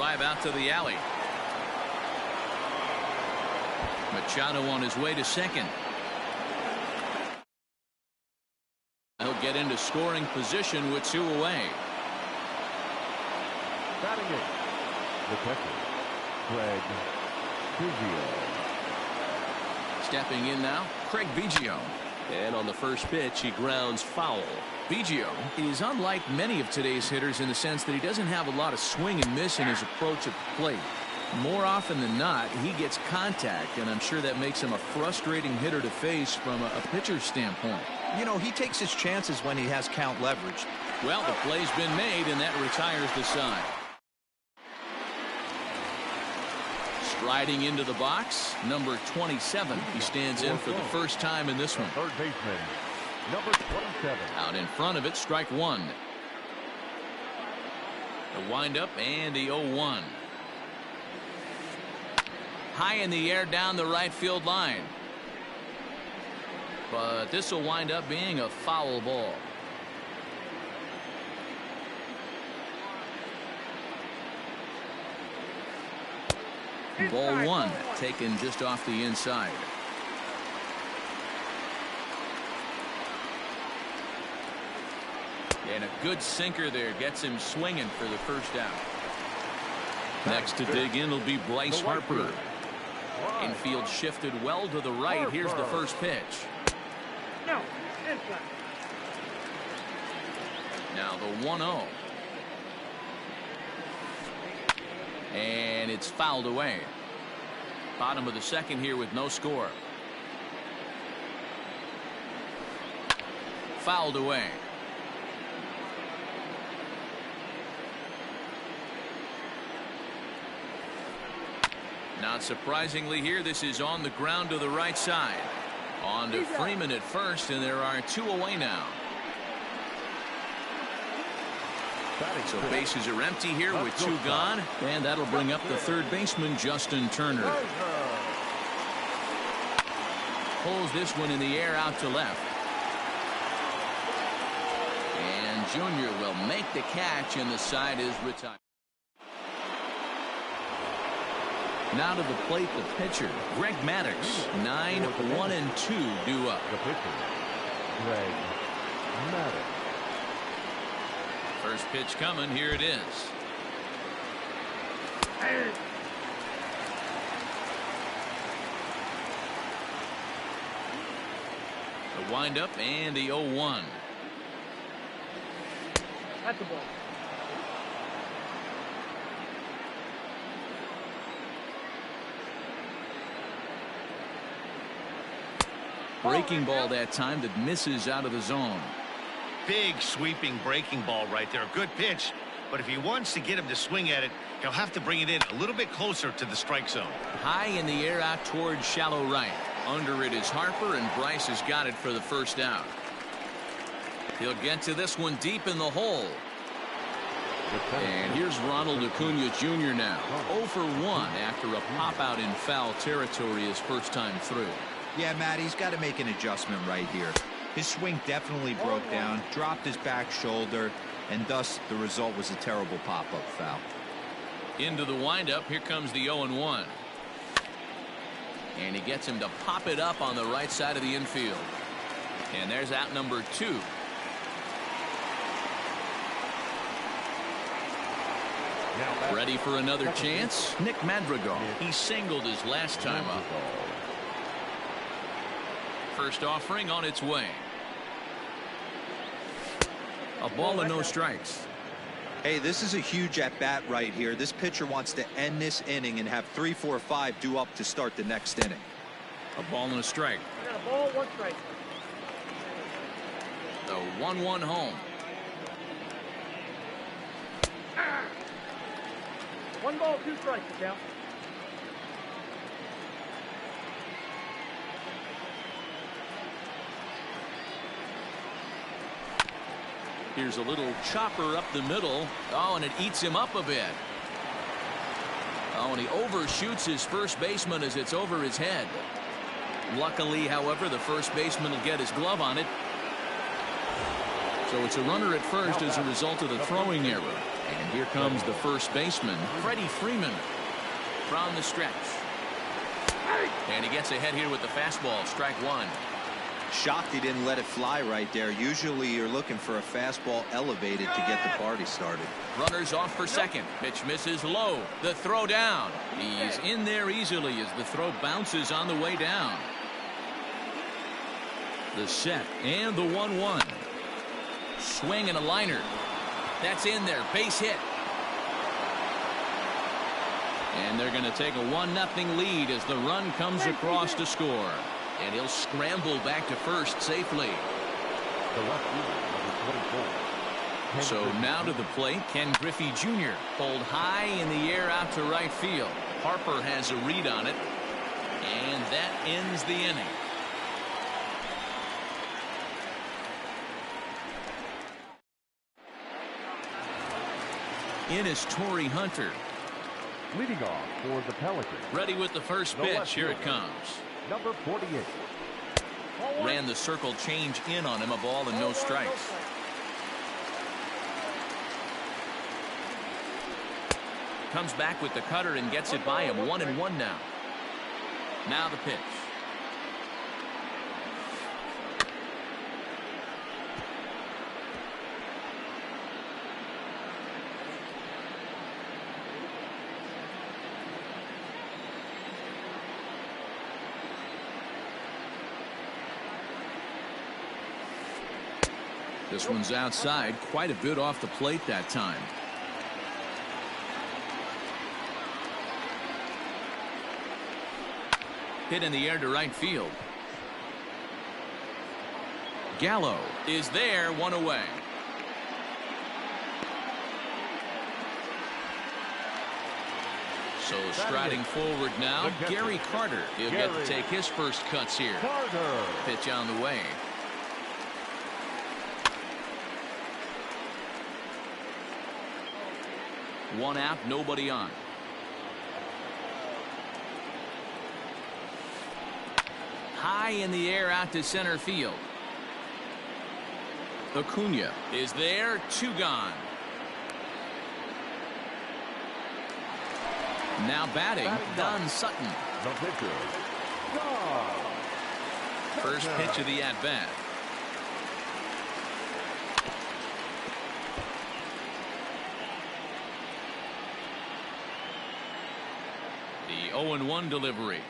drive out to the alley. Machado on his way to second. He'll get into scoring position with 2 away. Batting it, the catcher, Craig Biggio. Stepping in now, Craig Biggio. And on the first pitch, he grounds foul. Biggio is unlike many of today's hitters in the sense that he doesn't have a lot of swing and miss in his approach at the plate. More often than not, he gets contact, and I'm sure that makes him a frustrating hitter to face from a pitcher's standpoint. You know, he takes his chances when he has count leverage. Well, the play's been made, and that retires the side. Striding into the box, number 27. He stands in for the first time in this one. Third baseman, number 27. Out in front of it, strike 1. The windup and the 0-1. High in the air down the right field line. But this will wind up being a foul ball. Ball 1 taken just off the inside. And a good sinker there gets him swinging for the first out. Next to dig in will be Bryce Harper. Infield shifted well to the right. Here's the first pitch. Now the 1-0. And it's fouled away. Bottom of the second here with no score. Fouled away. Not surprisingly here, this is on the ground to the right side. On to Freeman at first, and there are 2 away now. So bases are empty here with 2 gone, and that'll bring up the third baseman, Justin Turner. Pulls this one in the air out to left. And Junior will make the catch, and the side is retired. Now to the plate, the pitcher, Greg Maddux. 9-1-2 due up. The pitcher, Greg Maddux. First pitch coming. Here it is. The windup and the 0-1. That's the ball. Breaking ball that time that misses out of the zone. Big sweeping breaking ball right there. Good pitch, but if he wants to get him to swing at it, he'll have to bring it in a little bit closer to the strike zone. High in the air out towards shallow right. Under it is Harper, and Bryce has got it for the first out. He'll get to this one deep in the hole. And here's Ronald Acuna Jr. now. 0 for 1 after a pop out in foul territory his first time through. Yeah, Matt, he's got to make an adjustment right here. His swing definitely broke down, dropped his back shoulder, and thus the result was a terrible pop-up foul. Into the windup, here comes the 0-1. And he gets him to pop it up on the right side of the infield. And there's out number 2. Ready for another chance? Nick Madrigal. He singled his last time up. First offering on its way. A ball and no strikes. Hey, this is a huge at-bat right here. This pitcher wants to end this inning and have 3, 4, 5 due up to start the next inning. A ball and a strike. I got a ball, 1 strike. The 1-1 home. 1 ball, 2 strikes, the count. Here's a little chopper up the middle. Oh, and it eats him up a bit. Oh, and he overshoots his first baseman as it's over his head. Luckily, however, the first baseman will get his glove on it. So it's a runner at first as a result of the throwing error. And here comes the first baseman, Freddie Freeman, from the stretch. And he gets ahead here with the fastball, strike one. Shocked he didn't let it fly right there. Usually you're looking for a fastball elevated to get the party started. Runners off for second. Pitch misses low. The throw down. He's in there easily as the throw bounces on the way down. The set and the 1-1. Swing and a liner. That's in there. Base hit. And they're going to take a 1-0 lead as the run comes across to score. And he'll scramble back to first safely. The left fielder, number 24. So now to the plate, Ken Griffey Jr. pulled high in the air out to right field. Harper has a read on it. And that ends the inning. In is Torrey Hunter. Leading off for the Pelicans. Ready with the first pitch. Here it comes. Number 48. Ran the circle change in on him. A ball and no strikes. Comes back with the cutter and gets it by him. 1-1 now. Now the pitch. This one's outside, quite a bit off the plate that time. Hit in the air to right field. Gallo is there, one away. So striding forward now, Gary Carter. He'll get to take his first cuts here. Carter. Pitch on the way. One out, nobody on. High in the air out to center field. Acuna is there, two gone. Now batting, Don Sutton. The pitcher. First pitch of the at-bat. The 0-1 delivery.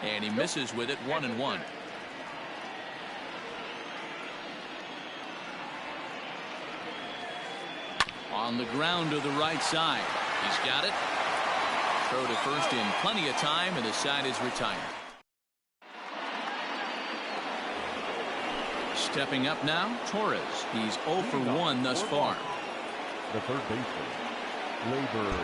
And he misses with it, 1-1. On the ground to the right side. He's got it. Throw to first in plenty of time, and the side is retired. Stepping up now, Torres. He's 0 for 1 thus far. The third baseman, Labor.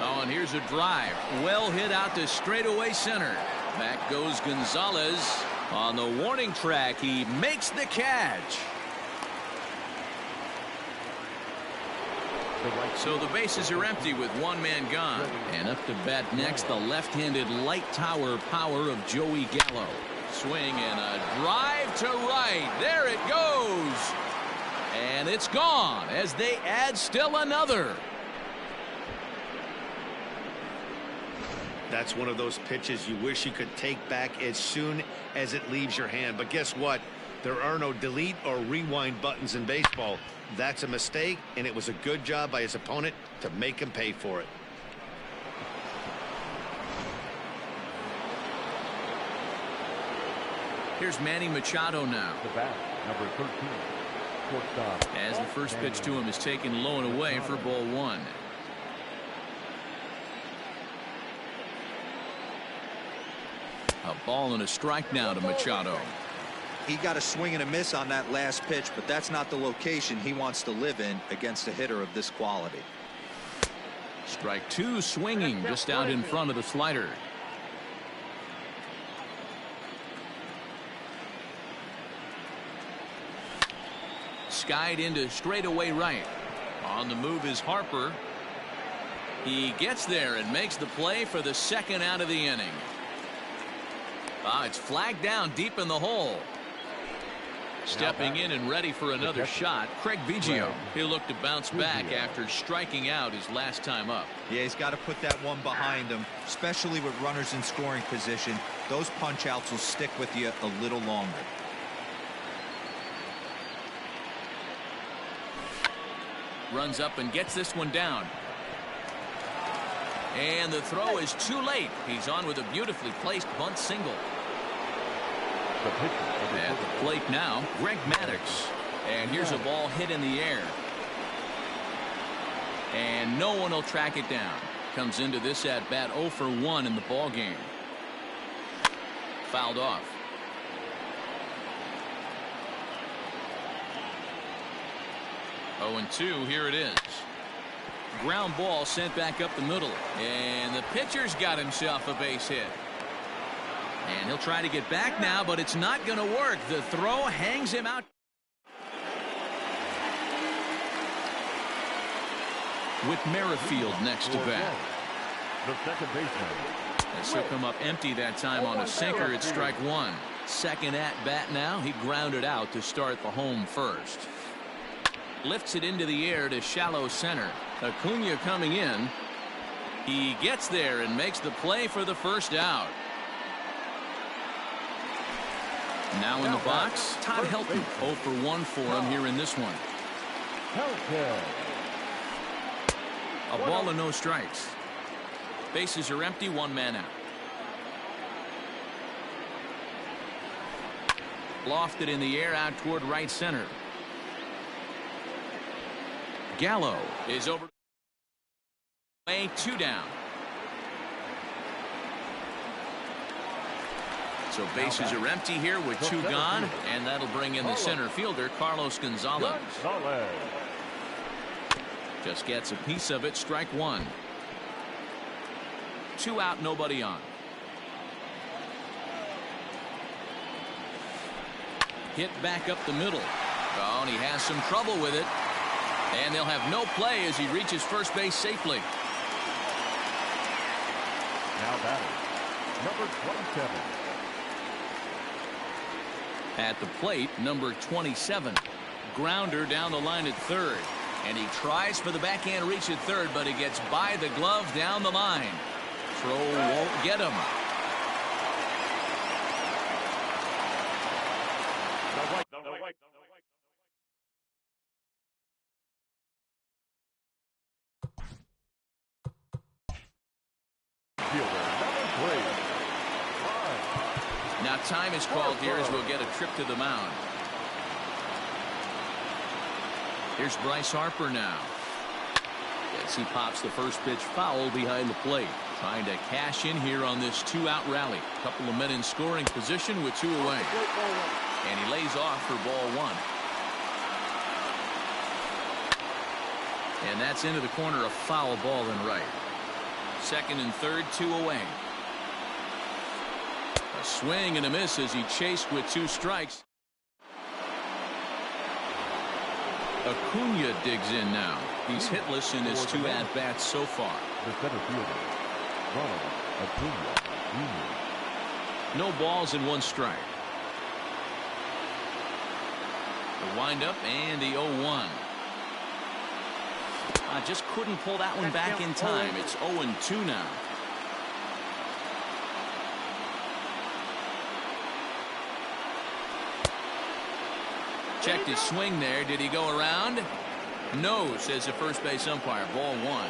Oh, and here's a drive. Well hit out to straightaway center. Back goes Gonzalez. On the warning track, he makes the catch. So the bases are empty with one man gone. And up to bat next, the left-handed light tower power of Joey Gallo. Swing and a drive to right. There it goes. And it's gone as they add still another. That's one of those pitches you wish you could take back as soon as it leaves your hand. But guess what? There are no delete or rewind buttons in baseball. That's a mistake, and it was a good job by his opponent to make him pay for it. Here's Manny Machado now. The bat, number 13. Shortstop. As the first pitch to him is taken low and away for ball one. A ball and a strike now to Machado. He got a swing and a miss on that last pitch, but that's not the location he wants to live in against a hitter of this quality. Strike two, swinging just out in front of the slider. Skied into straightaway right. On the move is Harper. He gets there and makes the play for the second out of the inning. It's flagged down deep in the hole. Stepping in and ready for another shot, Craig Biggio. He'll look to bounce back after striking out his last time up. Yeah, he's got to put that one behind him, especially with runners in scoring position. Those punch outs will stick with you a little longer. Runs up and gets this one down. And the throw is too late. He's on with a beautifully placed bunt single. At the plate now, Greg Maddux. And here's a ball hit in the air. And no one will track it down. Comes into this at bat 0 for 1 in the ball game. Fouled off. Oh and 2, here it is. Ground ball sent back up the middle. And the pitcher's got himself a base hit. And he'll try to get back now, but it's not going to work. The throw hangs him out. With Merrifield next to bat. The second baseman. As he'll come up empty that time on a sinker at strike 1. Second at bat now. He grounded out to start the home first. Lifts it into the air to shallow center. Acuna coming in. He gets there and makes the play for the first out. Now in the box, Todd Helton. 0 for 1 for him here in this one. A ball and no strikes. Bases are empty, 1 man out. Lofted in the air out toward right center. Gallo is over. 2 down. So bases are empty here with 2 gone, and that'll bring in the center fielder, Carlos Gonzalez. Just gets a piece of it, strike 1. 2 out, nobody on. Hit back up the middle. Oh, and he has some trouble with it. And they'll have no play as he reaches first base safely. Now batting, number 27. At the plate, number 27. Grounder down the line at third. And he tries for the backhand reach at third, but he gets by the glove down the line. Throw won't get him. Now time is called here as we'll get a trip to the mound. Here's Bryce Harper now. As he pops the first pitch foul behind the plate. Trying to cash in here on this 2-out rally. Couple of men in scoring position with 2 away. And he lays off for ball 1. And that's into the corner, a foul ball in right. Second and third, 2 away. A swing and a miss as he chased with 2 strikes. Acuna digs in now. He's hitless in his 2 at-bats so far. The center fielder, Ronald Acuna Jr. No balls and 1 strike. The windup and the 0-1. I just couldn't pull that one back in time. It's 0-2 now. Checked his swing there. Did he go around? No, says the first base umpire. Ball 1.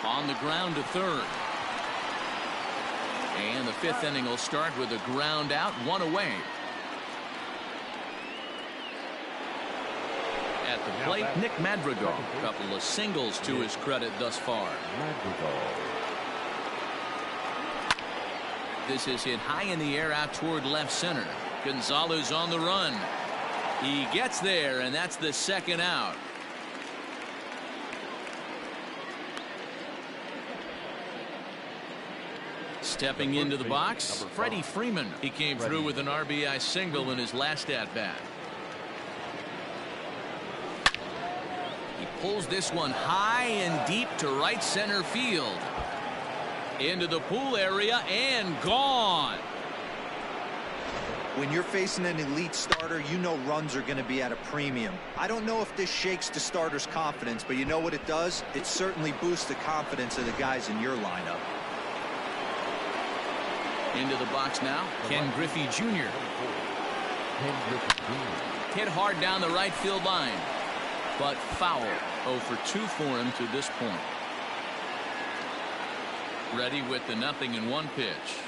On the ground to third. And the 5th inning will start with a ground out, 1 away. At the plate, Nick Madrigal. A couple of singles to his credit thus far. This is hit high in the air out toward left center. Gonzalez on the run. He gets there, and that's the 2nd out. Stepping into the box, Freddie Freeman. He came through with an RBI single in his last at-bat. He pulls this one high and deep to right center field. Into the pool area and gone. When you're facing an elite starter, you know runs are going to be at a premium. I don't know if this shakes the starter's confidence, but you know what it does? It certainly boosts the confidence of the guys in your lineup. Into the box now, Ken Griffey Jr. Hit hard down the right field line, but foul. 0 for 2 for him to this point. Ready with the 0-1 pitch.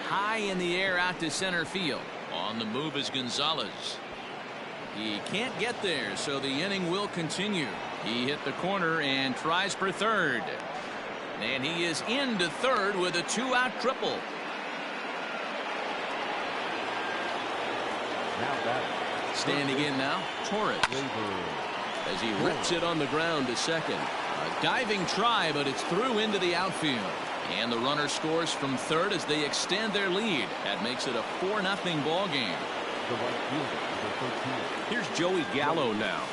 High in the air out to center field. On the move is Gonzalez. He can't get there, so the inning will continue. He hit the corner and tries for third. And he is into third with a 2-out triple. Now batting. Standing in now, Torres. As he rips it on the ground to second. A diving try, but it's through into the outfield. And the runner scores from third as they extend their lead. That makes it a 4-0 ball game. The right fielder, number 13. Here's Joey Gallo now.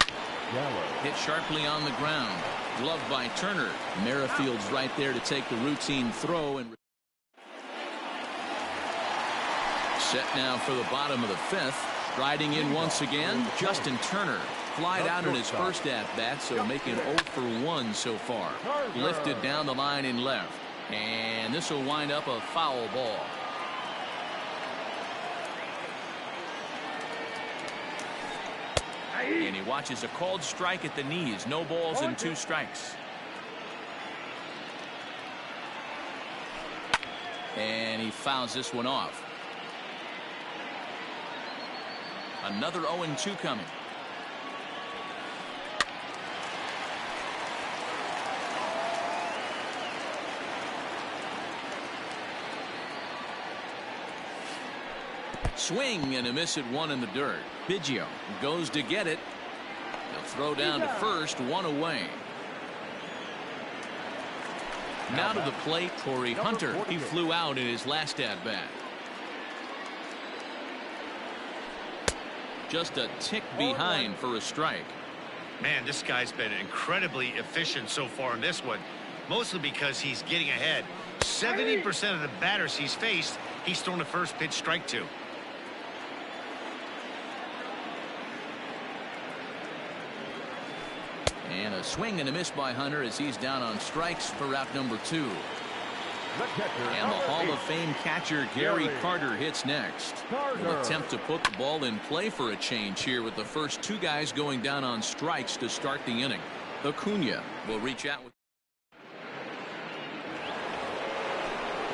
Gallo. Hit sharply on the ground. Gloved by Turner. Merrifield's right there to take the routine throw. And set now for the bottom of the 5th. Riding in once again, Justin Turner. Flied out in his first at-bat, so making 0 for 1 so far. Lifted down the line in left. And this will wind up a foul ball. And he watches a called strike at the knees. No balls and 2 strikes. And he fouls this one off. Another 0-2 coming. Swing and a miss at 1 in the dirt. Biggio goes to get it. He'll throw down to first, 1 away. Now to the plate, Torrey Hunter. He flew out in his last at bat. Just a tick behind for a strike. Man, this guy's been incredibly efficient so far in this one, mostly because he's getting ahead. 70% of the batters he's faced, he's thrown a first pitch strike to. And a swing and a miss by Hunter as he's down on strikes for route number 2. And the Hall of Fame catcher Gary Carter hits next. Will attempt to put the ball in play for a change here with the first 2 guys going down on strikes to start the inning. Acuna will reach out with.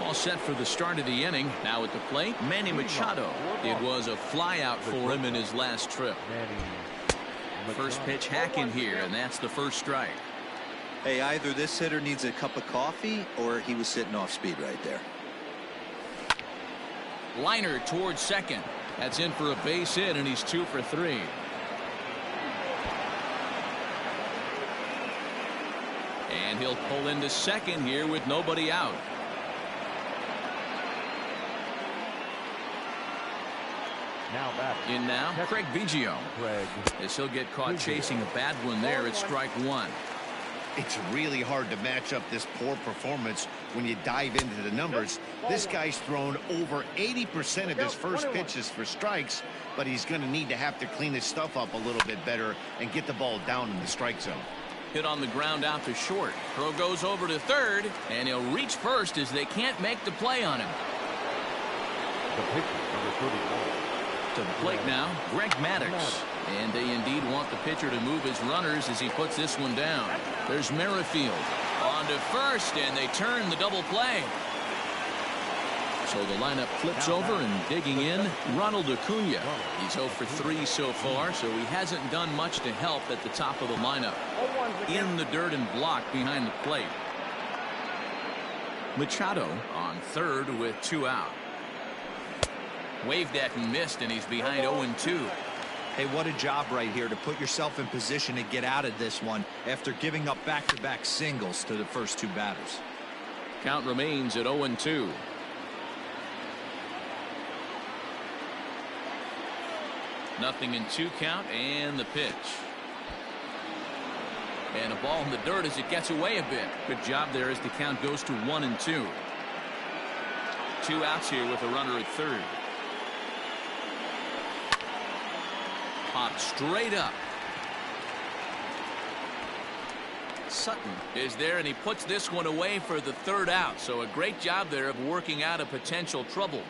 All set for the start of the inning. Now at the plate, Manny Machado. It was a fly out for him in his last trip. First pitch hack in here, and that's the first strike. Hey, either this hitter needs a cup of coffee or he was sitting off speed right there. Liner towards second. That's in for a base hit, and he's 2 for 3. And he'll pull into second here with nobody out. Now back. In now, Craig Biggio. As he'll get caught chasing a bad one there at strike 1. It's really hard to match up this poor performance when you dive into the numbers. This guy's thrown over 80% of his first pitches for strikes, but he's going to need to have to clean his stuff up a little bit better and get the ball down in the strike zone. Hit on the ground out to short. Throw goes over to third, and he'll reach first as they can't make the play on him. The pitcher, number 31. To the plate now, Greg Maddux. And they indeed want the pitcher to move his runners as he puts this one down. There's Merrifield on to first, and they turn the double play. So the lineup flips over, and digging in, Ronald Acuna. He's 0 for 3 so far, so he hasn't done much to help at the top of the lineup. In the dirt and blocked behind the plate. Machado on third with 2 out. Waved at and missed, and he's behind 0-2. Hey, what a job right here to put yourself in position to get out of this one after giving up back-to-back singles to the first 2 batters. Count remains at 0-2. Nothing in 2 count, and the pitch. And a ball in the dirt as it gets away a bit. Good job there as the count goes to 1-2. 2 outs here with a runner at third. Popped straight up. Sutton is there, and he puts this one away for the third out. So a great job there of working out a potential trouble.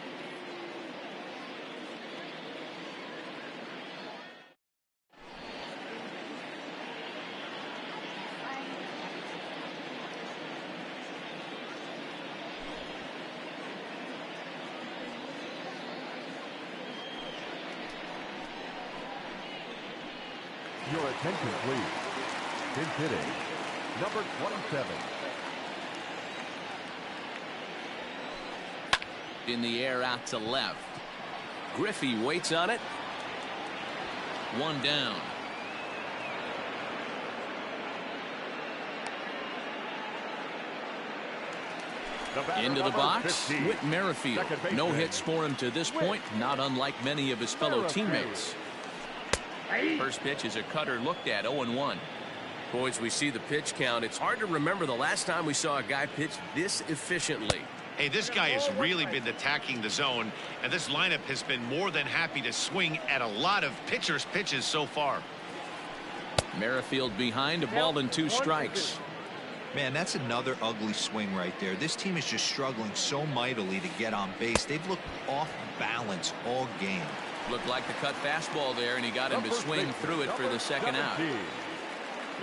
Your attention, please. Pinch hitting, number 27. In the air out to left. Griffey waits on it. 1 down. Into the box, 15. Whit Merrifield. No hits for him to this point, not unlike many of his fellow teammates. First pitch is a cutter looked at, 0-1. Boys, we see the pitch count. It's hard to remember the last time we saw a guy pitch this efficiently. Hey, this guy has really been attacking the zone, and this lineup has been more than happy to swing at a lot of pitchers' pitches so far. Merrifield behind, a ball and 2 strikes. Man, that's another ugly swing right there. This team is just struggling so mightily to get on base. They've looked off balance all game. Looked like the cut fastball there, and he got him to swing through it for the second out.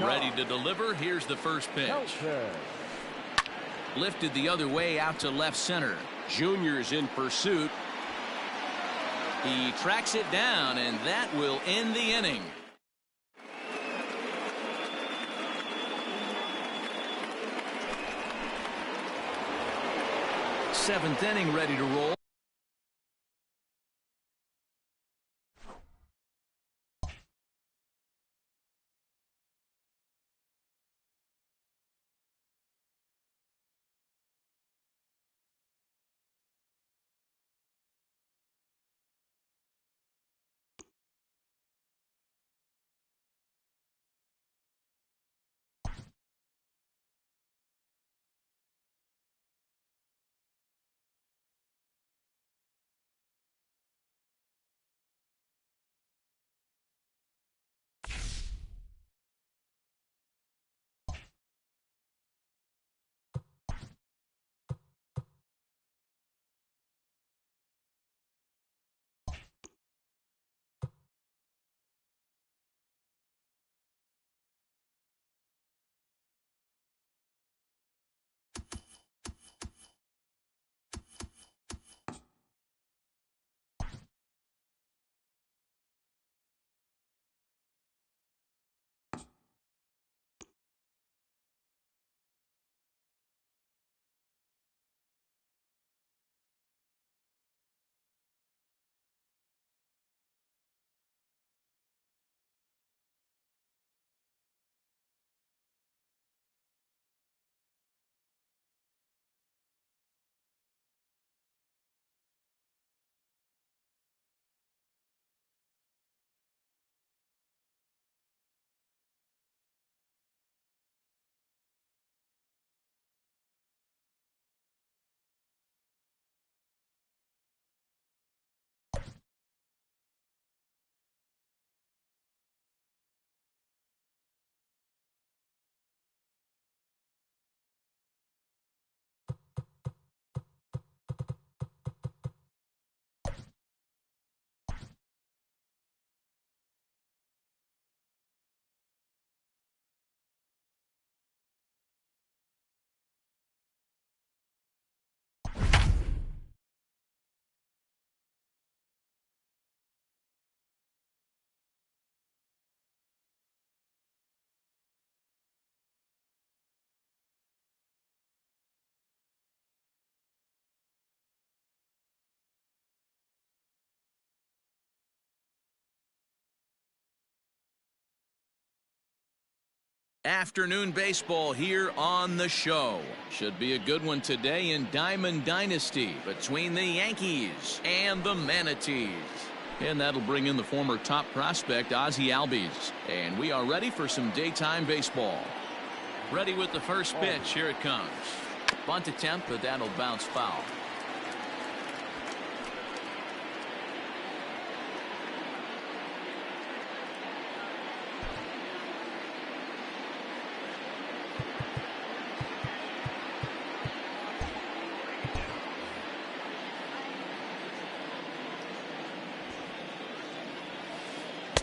Ready to deliver. Here's the first pitch. Lifted the other way out to left center. Junior's in pursuit. He tracks it down, and that will end the inning. Seventh inning ready to roll. Afternoon baseball here on the show. Should be a good one today in Diamond Dynasty between the Yankees and the Manatees. And that'll bring in the former top prospect, Ozzie Albies. And we are ready for some daytime baseball. Ready with the first pitch. Here it comes. Bunt attempt, but that'll bounce foul.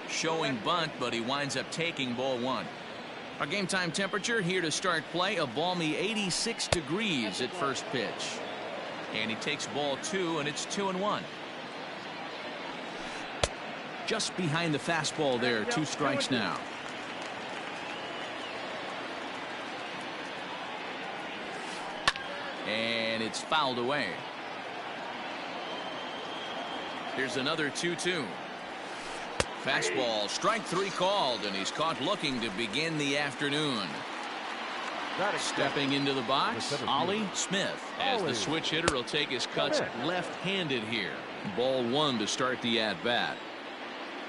Showing bunt, but he winds up taking ball one. Our game time temperature here to start play, a balmy 86 degrees at first pitch. And he takes ball two, and it's 2-1. Just behind the fastball there, 2 strikes now. And it's fouled away. Here's another 2-2. Fastball, strike 3 called, and he's caught looking to begin the afternoon. Stepping into the box, Ollie Smith, as the switch hitter will take his cuts left-handed here. Ball 1 to start the at-bat.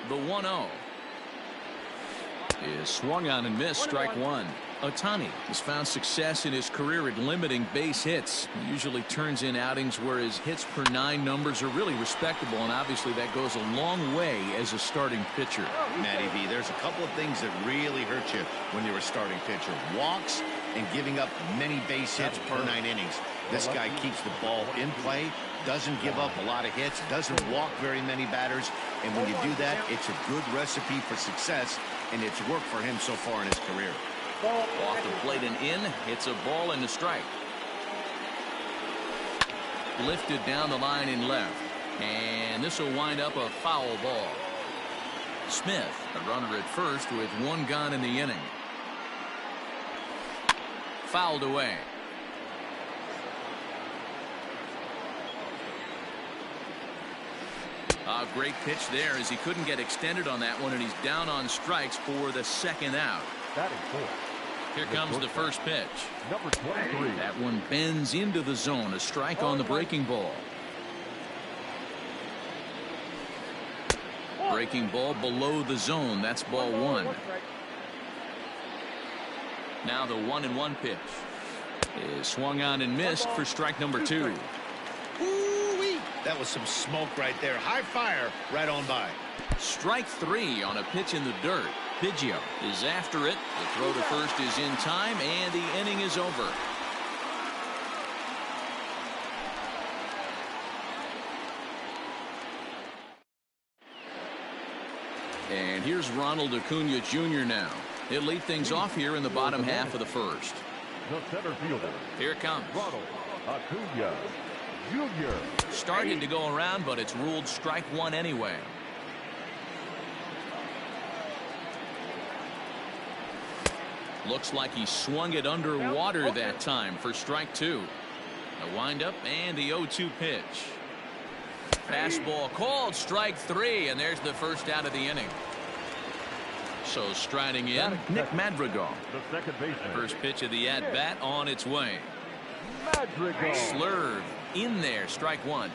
The 1-0 is swung on and missed, strike 1. Ohtani has found success in his career at limiting base hits. He usually turns in outings where his hits per 9 numbers are really respectable, and obviously that goes a long way as a starting pitcher. Matty V, there's a couple of things that really hurt you when you're a starting pitcher. Walks and giving up many base hits per 9 innings. This guy keeps the ball in play, doesn't give up a lot of hits, doesn't walk very many batters, and when you do that, it's a good recipe for success, and it's worked for him so far in his career. Off the plate and in. It's a ball and a strike. Lifted down the line in left. And this will wind up a foul ball. Smith, a runner at first with 1 gone in the inning. Fouled away. A great pitch there as he couldn't get extended on that one, and he's down on strikes for the 2nd out. That is 4. Here comes the first pitch. Number 23. That one bends into the zone. A strike on the breaking ball. Breaking ball below the zone. That's ball 1. Now the 1-1 pitch is swung on and missed for strike number 2. Ooh-wee. That was some smoke right there. High fire right on by. Strike 3 on a pitch in the dirt. Biggio is after it. The throw to first is in time, and the inning is over. And here's Ronald Acuna Jr. now. He'll lead things off here in the bottom half of the first. The center fielder. Here it comes. Ronald Acuna Jr. Started to go around, but it's ruled strike 1 anyway. Looks like he swung it underwater that time for strike 2. A windup and the 0-2 pitch. Fastball called, strike 3, and there's the first out of the inning. So striding in, Nick Madrigal. The second baseman. First pitch of the at-bat on its way. Madrigal. Slurve in there, strike 1.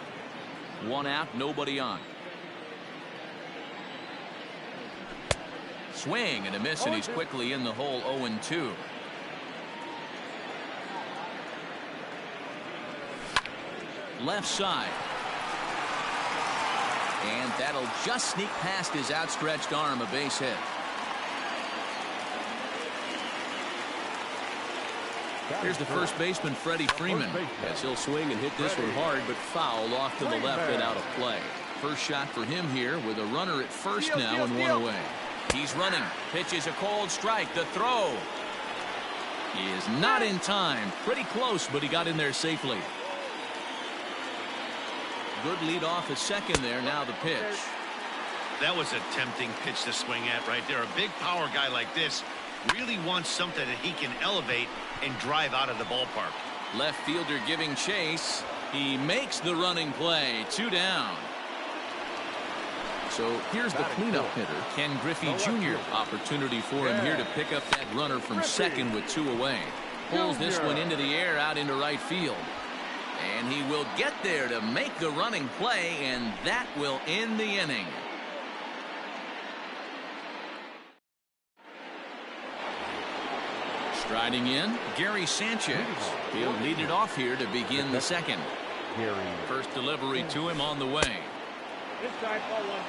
1 out, nobody on. Swing and a miss, and he's quickly in the hole. 0-2. Left side. And that'll just sneak past his outstretched arm, a base hit. Here's the first baseman, Freddie Freeman, as he'll swing and hit this one hard, but foul off to the left and out of play. First shot for him here with a runner at first now and 1 away. He's running. Pitches a cold strike. The throw. He is not in time. Pretty close, but he got in there safely. Good lead off at second there. Now the pitch. That was a tempting pitch to swing at right there. A big power guy like this really wants something that he can elevate and drive out of the ballpark. Left fielder giving chase. He makes the running play. 2 down. So here's the cleanup hitter, Ken Griffey Jr. Opportunity for him here to pick up that runner from second with 2 away. Pulls this one into the air out into right field. And he will get there to make the running play, and that will end the inning. Striding in, Gary Sanchez. He'll lead it off here to begin the second. First delivery to him on the way. This time, ball one.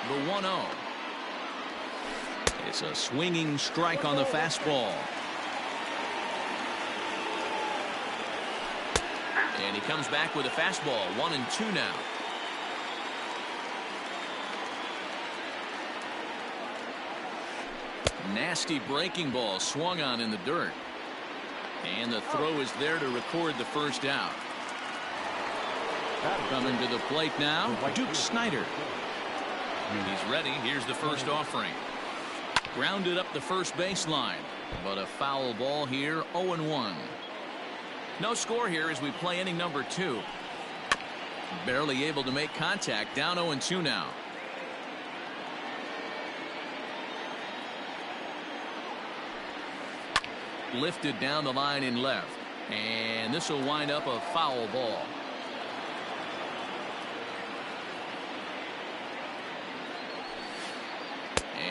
The 1-0. It's a swinging strike on the fastball. And he comes back with a fastball. 1-2 now. Nasty breaking ball swung on in the dirt. And the throw is there to record the first out. Coming to the plate now, Duke Snider. He's ready. Here's the first offering. Grounded up the first baseline. But a foul ball here, 0-1. No score here as we play inning number 2. Barely able to make contact. Down 0-2 now. Lifted down the line in left. And this will wind up a foul ball.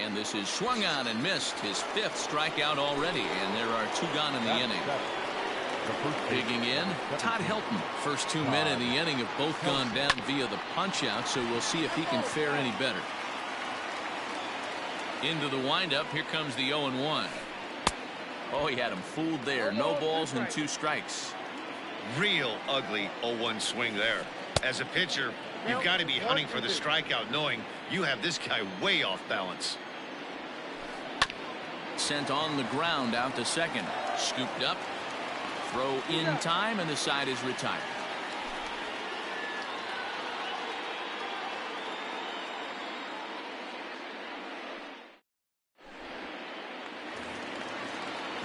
And this is swung on and missed. His 5th strikeout already. And there are 2 gone in the inning. Digging in, Todd Helton. First 2 men in the inning have both gone down via the punch out. So we'll see if he can fare any better. Into the windup. Here comes the 0-1. Oh, he had him fooled there. No balls and 2 strikes. Real ugly 0-1 swing there. As a pitcher, you've got to be hunting for the strikeout, knowing you have this guy way off balance. Sent on the ground out to second. Scooped up. Throw in time, and the side is retired.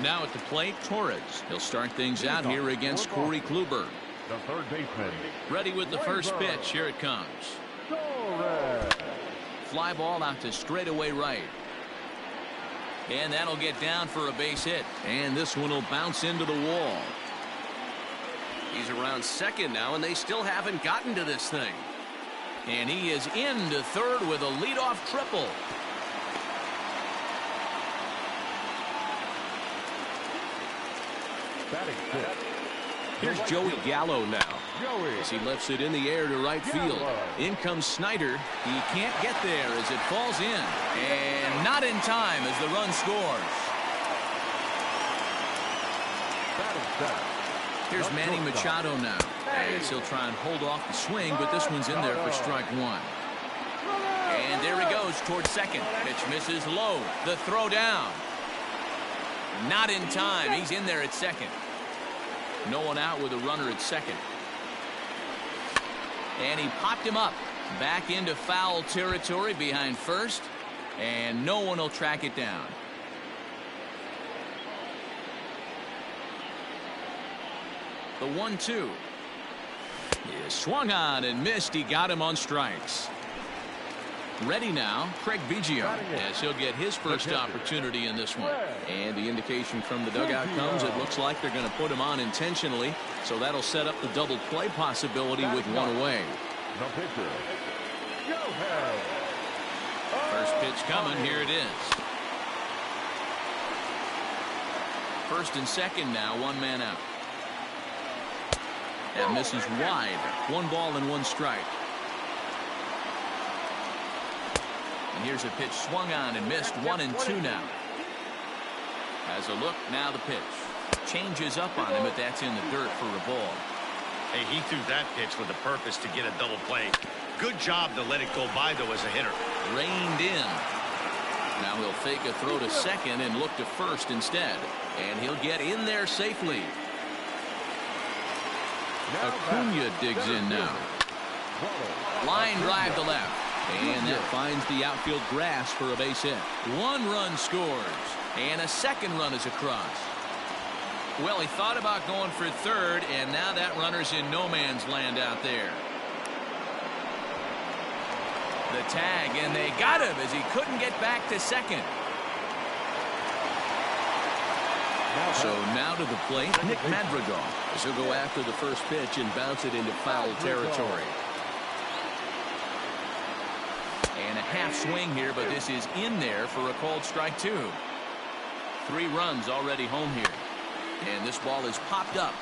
Now at the plate, Torres. He'll start things out here against Corey Kluber. The third baseman. Ready with the first pitch. Here it comes. Torres. Fly ball out to straightaway right. And that'll get down for a base hit. And this one will bounce into the wall. He's around second now, and they still haven't gotten to this thing. And he is into third with a leadoff triple. Batting 6. Here's Joey Gallo now. Joey. As he lifts it in the air to right field. In comes Snider. He can't get there as it falls in. And not in time as the run scores. Batting 7. Here's Manny Machado now. As he'll try and hold off the swing, but this one's in there for strike 1. And there he goes towards second. Pitch misses low. The throw down. Not in time. He's in there at second. No one out with a runner at second. And he popped him up. Back into foul territory behind first. And no one will track it down. The 1-2. He is swung on and missed. He got him on strikes. Ready now, Craig Biggio, as he'll get his first opportunity in this one. And the indication from the dugout comes, it looks like they're going to put him on intentionally, so that'll set up the double play possibility with one away. The pitcher. First pitch coming, here it is. First and second now, 1 man out. That misses wide. 1 ball and 1 strike. And here's a pitch swung on and missed. 1-2 now. Has a look. Now the pitch. Changes up on him, but that's in the dirt for a ball. Hey, he threw that pitch with a purpose to get a double play. Good job to let it go by, though, as a hitter. Reined in. Now he'll fake a throw to second and look to first instead. And he'll get in there safely. Acuna digs in now. Line drive to left. And that finds the outfield grass for a base hit. 1 run scores. And a second run is across. Well, he thought about going for third, and now that runner's in no man's land out there. The tag, and they got him as he couldn't get back to second. So now to the plate, Nick Madrigal, as he'll go after the first pitch and bounce it into foul territory. And a half swing here, but this is in there for a called strike 2. 3 runs already home here. And this ball is popped up,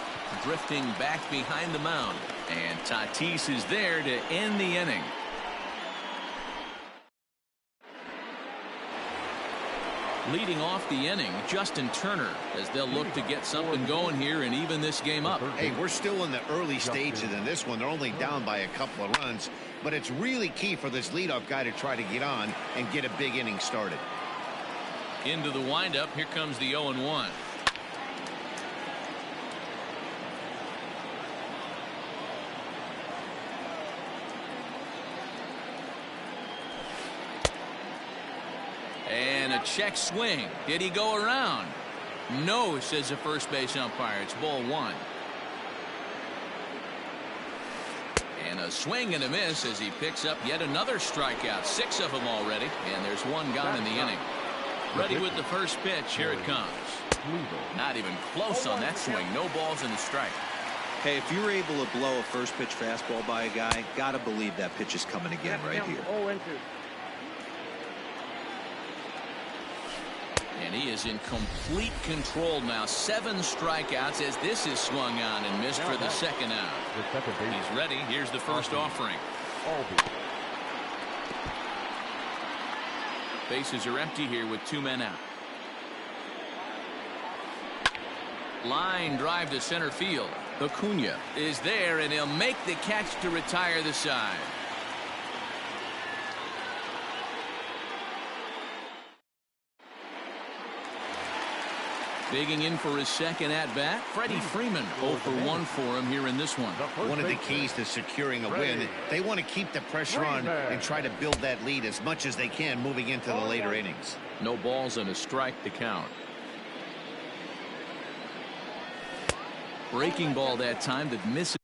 drifting back behind the mound. And Tatis is there to end the inning. Leading off the inning, Justin Turner, as they'll look to get something going here and even this game up. Hey, we're still in the early stages in this one. They're only down by a couple of runs, but it's really key for this leadoff guy to try to get on and get a big inning started. Into the windup, here comes the 0-1. And a check swing. Did he go around? No, says the first base umpire. It's ball 1. And a swing and a miss as he picks up yet another strikeout. 6 of them already. And there's 1 gone in the inning. Ready with the first pitch. Here it comes. Not even close on that swing. No balls in the strike. Hey, if you're able to blow a first pitch fastball by a guy, gotta believe that pitch is coming again right here. 0-2. And he is in complete control now. 7 strikeouts as this is swung on and missed for the second out. He's ready. Here's the first offering. Bases are empty here with 2 men out. Line drive to center field. Acuna is there, and he'll make the catch to retire the side. Digging in for his second at-bat, Freddie Freeman. 0 for 1 for him here in this one. One of the keys to securing a win, they want to keep the pressure on and try to build that lead as much as they can moving into the later innings. No balls and a strike to count. Breaking ball that time that misses.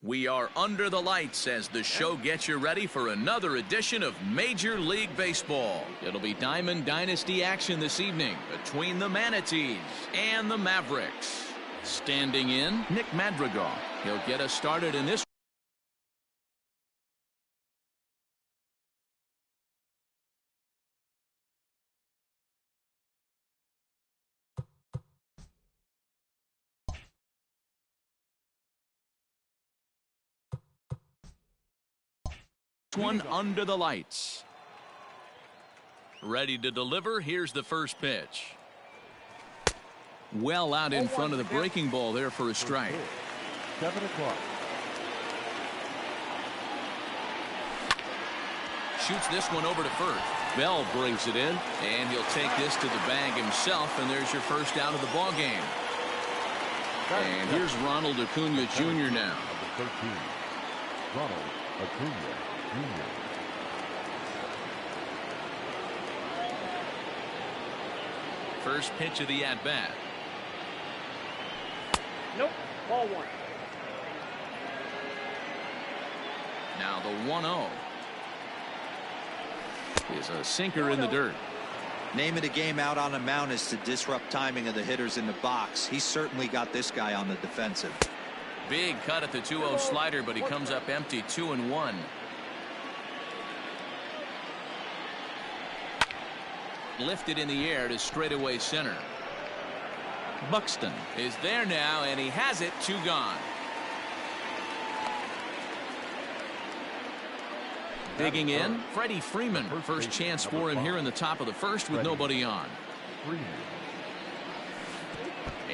We are under the lights as the show gets you ready for another edition of Major League Baseball. It'll be Diamond Dynasty action this evening between the Manatees and the Mavericks. Standing in, Nick Madrigal. He'll get us started in this. One under the lights. Ready to deliver. Here's the first pitch. Well out in front of the breaking ball there for a strike. 7 o'clock. Shoots this one over to first. Bell brings it in, and he'll take this to the bag himself, and there's your first out of the ball game. And here's Ronald Acuna Jr. now. Number 13, Ronald Acuna Jr. First pitch of the at-bat. Nope. Ball 1. Now the 1-0 is a sinker in the dirt. Name of the game out on the mound is to disrupt timing of the hitters in the box. He's certainly got this guy on the defensive. Big cut at the 2-0 slider, but he comes up empty. 2-1. Lifted in the air to straightaway center. Buxton is there now, and he has it. 2 gone. Digging in, Freddie Freeman. First chance for him here in the top of the first with nobody on.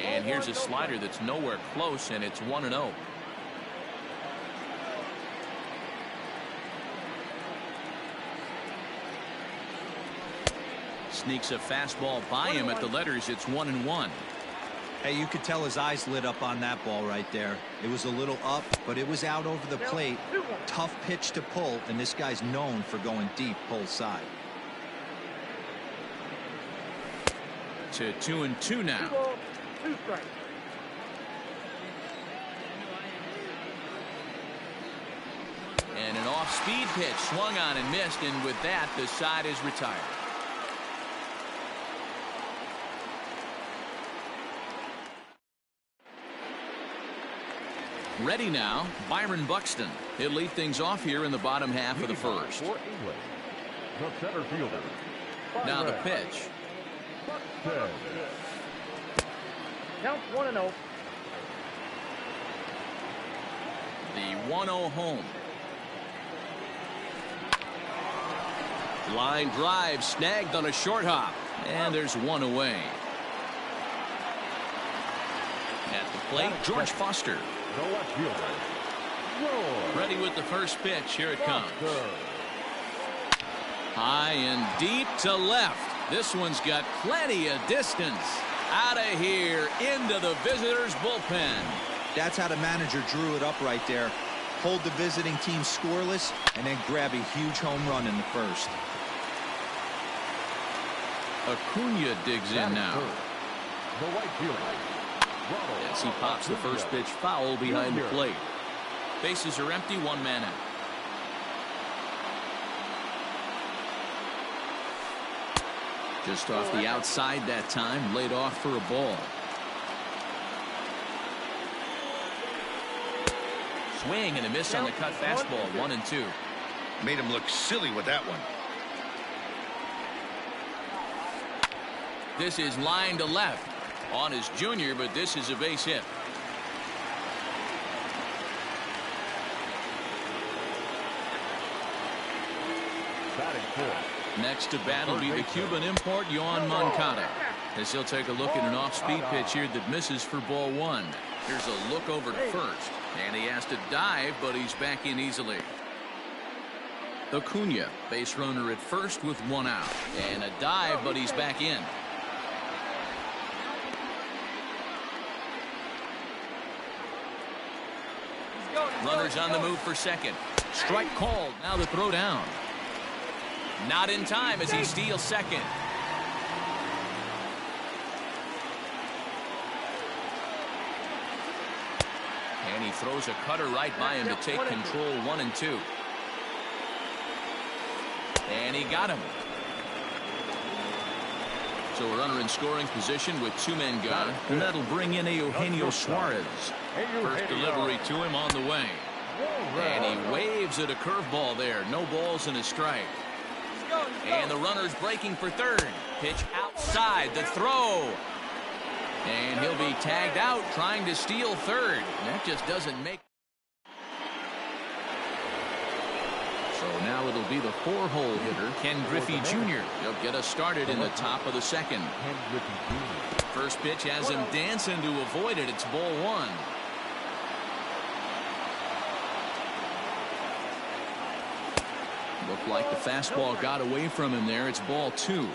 And here's a slider that's nowhere close, and it's 1-0. Sneaks a fastball by him at the letters. It's 1-1. Hey, you could tell his eyes lit up on that ball right there. It was a little up, but it was out over the plate. Tough pitch to pull, and this guy's known for going deep pull side. To 2-2 now. 2 strikes. And an off-speed pitch swung on and missed, and with that, the side is retired. Ready now, Byron Buxton. He'll lead things off here in the bottom half of the first. For England, the center fielder. Now the pitch. Buxton. Counts 1-0. The 1-0 home. Line drive snagged on a short hop, and there's one away. At the plate, George Foster. The left fielder. Ready with the first pitch. Here it comes. High and deep to left. This one's got plenty of distance. Out of here into the visitors' bullpen. That's how the manager drew it up right there. Hold the visiting team scoreless and then grab a huge home run in the first. Acuna digs in now. The right fielder. As he pops the first pitch foul behind the plate. Bases are empty, 1 man out. Just off the outside that time, laid off for a ball. Swing and a miss on the cut fastball, 1-2. Made him look silly with that one. This is line to left. On his junior, but this is a base hit. Batting fourth. Next to bat will be the Cuban import, Yohan Moncada. As he'll take a look at an off-speed pitch here that misses for ball 1. Here's a look over to first. And he has to dive, but he's back in easily. Acuna, base runner at first with 1 out. And a dive, but he's back in. Runners on the move for second. Strike called. Now the throw down. Not in time as he steals second. And he throws a cutter right by him to take control 1-2. And he got him. So we're runner in scoring position with 2 men gone. And that'll bring in Eugenio Suarez. First delivery to him on the way. And he waves at a curveball there. No balls and a strike. And the runner's breaking for third. Pitch outside. The throw. And he'll be tagged out trying to steal third. And that just doesn't make. So now it'll be the 4-hole hitter, Ken Griffey Jr. He'll get us started in the top of the second. First pitch has him dancing to avoid it. It's ball 1. Looked like the fastball got away from him there. It's ball 2.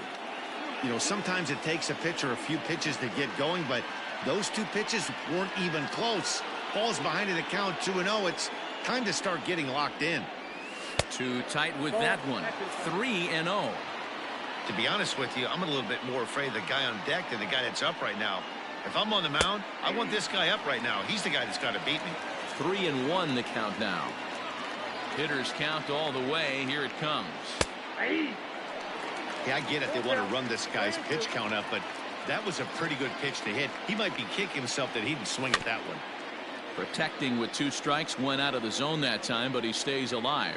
You know, sometimes it takes a pitcher a few pitches to get going, but those 2 pitches weren't even close. Ball's behind in the count 2-0. It's time to start getting locked in. Too tight with that one. 3-0. To be honest with you, I'm a little bit more afraid of the guy on deck than the guy that's up right now. If I'm on the mound, I want this guy up right now. He's the guy that's got to beat me. 3-1 the count now. Hitters count all the way. Here it comes. Yeah, I get it. They want to run this guy's pitch count up, but that was a pretty good pitch to hit. He might be kicking himself that he didn't swing at that one. Protecting with 2 strikes, went out of the zone that time, but he stays alive.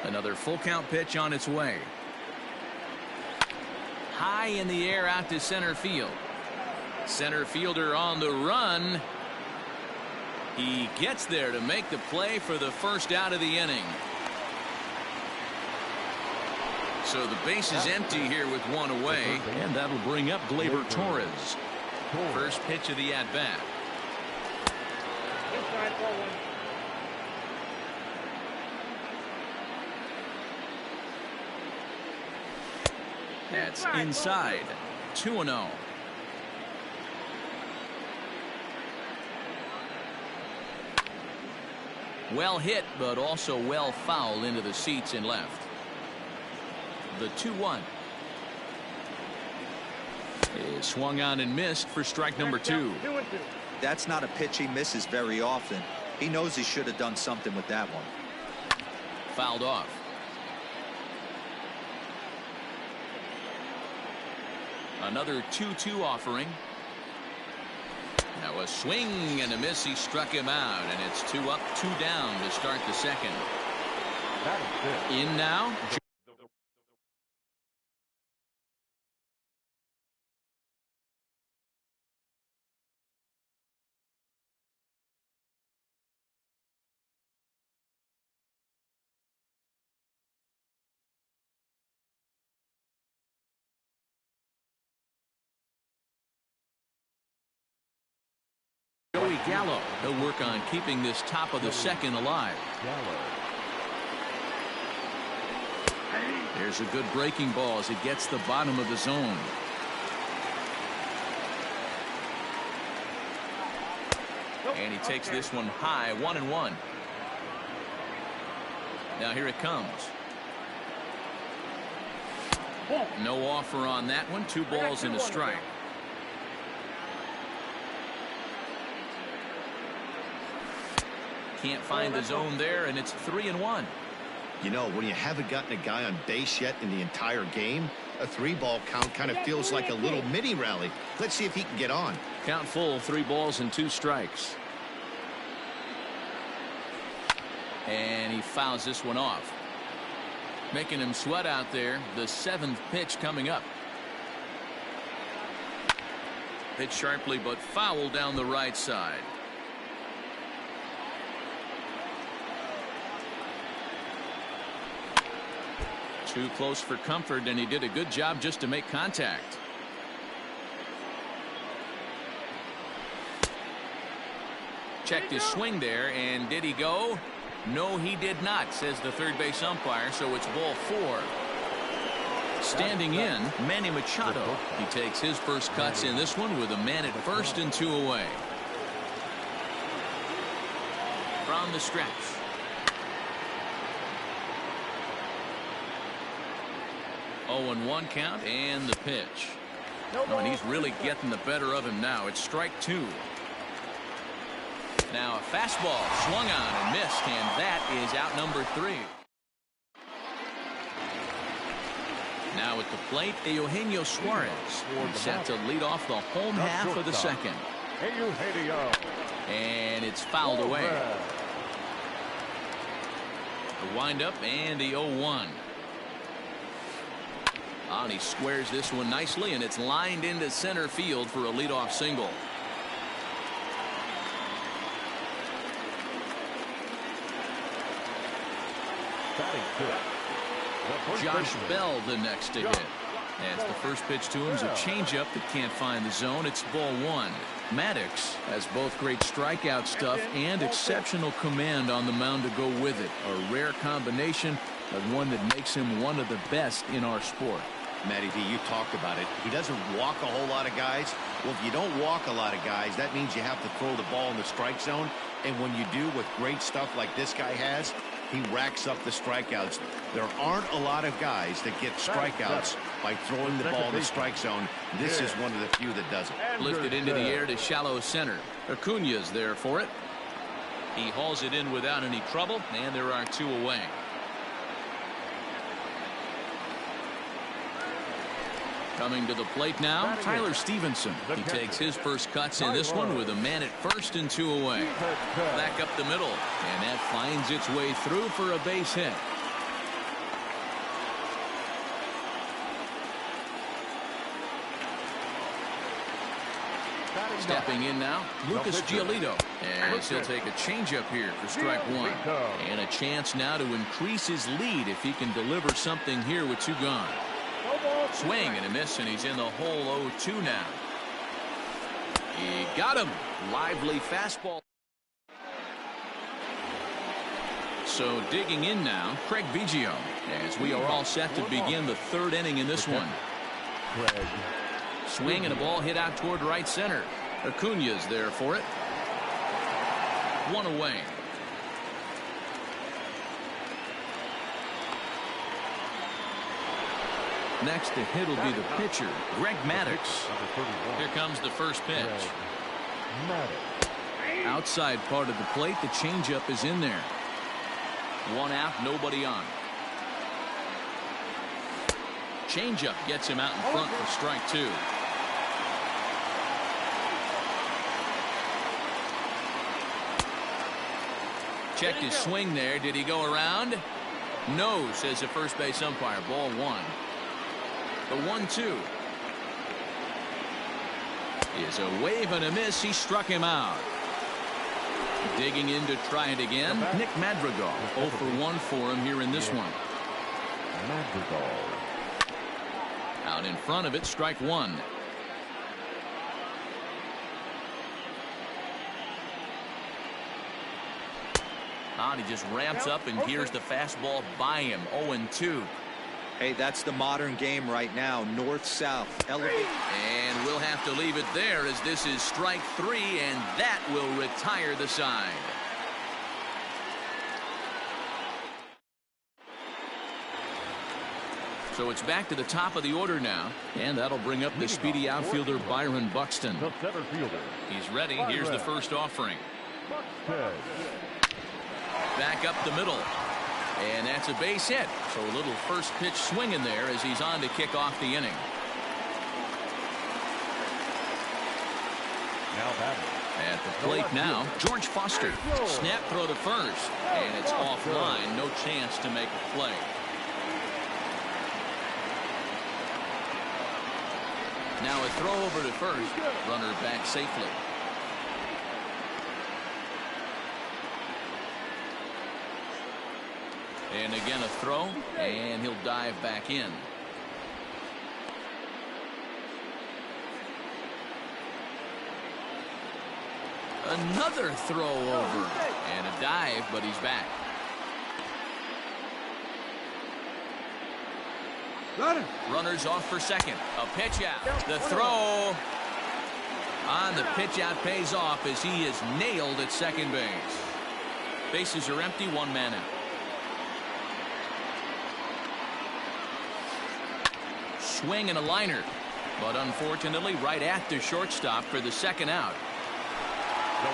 Another full count pitch on its way. High in the air out to center field. Center fielder on the run. He gets there to make the play for the first out of the inning. So the base is empty here with 1 away, and that'll bring up Gleyber Torres. First pitch of the at-bat. That's inside. 2-0. Well hit, but also well fouled into the seats and left. The 2-1 is swung on and missed for strike number 2. That's not a pitch he misses very often. He knows he should have done something with that one. Fouled off. Another 2-2 offering. Now a swing and a miss. He struck him out, and it's 2 up, 2 down to start the second. In now. Joey Gallo. He'll work on keeping this top of the second alive. There's a good breaking ball as it gets the bottom of the zone. And he takes this one high. 1-1. Now here it comes. No offer on that one. 2 balls and a strike. Can't find the zone there, and it's 3-1. You know, when you haven't gotten a guy on base yet in the entire game, a 3-ball count kind of feels like a little mini rally. Let's see if he can get on. Count full, 3 balls and 2 strikes. And he fouls this one off. Making him sweat out there. The 7th pitch coming up. Hit sharply, but foul down the right side. Too close for comfort, and he did a good job just to make contact. Checked his swing there, and did he go? No, he did not, says the third base umpire, so it's ball 4. Standing in, Manny Machado. He takes his first cuts in this one with a man at first and 2 away. From the stretch. Oh, and 1 count, and the pitch. Oh, and he's really getting the better of him now. It's strike 2. Now a fastball swung on and missed, and that is out number 3. Now at the plate, Eugenio Suarez. He's set to lead off the home half of the second. And it's fouled away. The windup and the 0-1. And he squares this one nicely, and it's lined into center field for a leadoff single. Josh Bell the next to hit. As the first pitch to him is a changeup that can't find the zone. It's ball 1. Maddox has both great strikeout stuff and exceptional command on the mound to go with it. A rare combination, but one that makes him one of the best in our sport. Matty D, you talked about it. He doesn't walk a whole lot of guys. Well, if you don't walk a lot of guys, that means you have to throw the ball in the strike zone. And when you do with great stuff like this guy has, he racks up the strikeouts. There aren't a lot of guys that get strikeouts by throwing the ball in the strike zone. This is one of the few that does it. Lifted into the air to shallow center. Acuna's there for it. He hauls it in without any trouble, and there are 2 away. Coming to the plate now, Tyler Stevenson. He takes his first cuts in this one with a man at first and 2 away. Back up the middle, and that finds its way through for a base hit. Stepping in now, Lucas Giolito, as he'll take a changeup here for strike 1. And a chance now to increase his lead if he can deliver something here with 2 gone. Swing and a miss, and he's in the hole 0-2 now. He got him. Lively fastball. So digging in now, Craig Biggio, as we are all set to begin the 3rd inning in this one. Swing and a ball hit out toward right center. Acuna's there for it. 1 away. Next to hit will be the pitcher, Greg Maddox. Here comes the first pitch. Outside part of the plate, the changeup is in there. 1 out, nobody on. Changeup gets him out in front for strike 2. Checked his swing there. Did he go around? No, says the first base umpire. Ball 1. The 1-2 is a wave and a miss. He struck him out. Digging in to try it again, Nick Madrigal. 0 for 1 for him here in this one. Out in front of it, strike 1. And he just ramps up and hears the fastball by him. 0-2. Hey, that's the modern game right now. North-south. Elevate. And we'll have to leave it there as this is strike 3, and that will retire the side. So it's back to the top of the order now, and that'll bring up the speedy outfielder Byron Buxton. He's ready. Here's the first offering. Back up the middle. And that's a base hit. So a little first pitch swing in there as he's on to kick off the inning. At the plate now, George Foster. Snap throw to first. And it's offline. No chance to make a play. Now a throw over to first. Runner back safely. And again a throw, and he'll dive back in. Another throw over, and a dive, but he's back. Runners off for second. A pitch out. The throw on the pitch out pays off as he is nailed at second base. Bases are empty, 1 man out. Swing and a liner, but unfortunately right at the shortstop for the second out.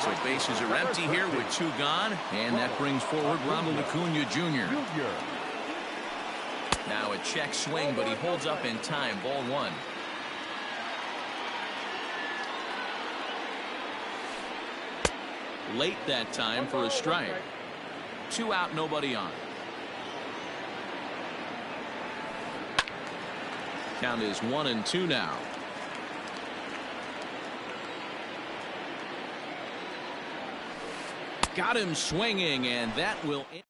So bases are empty here with 2 gone, and that brings forward Ronald Acuna Jr. Now a check swing, but he holds up in time. Ball 1. Late that time for a strike. 2 out, nobody on. Count is 1-2 now. Got him swinging, and that will end.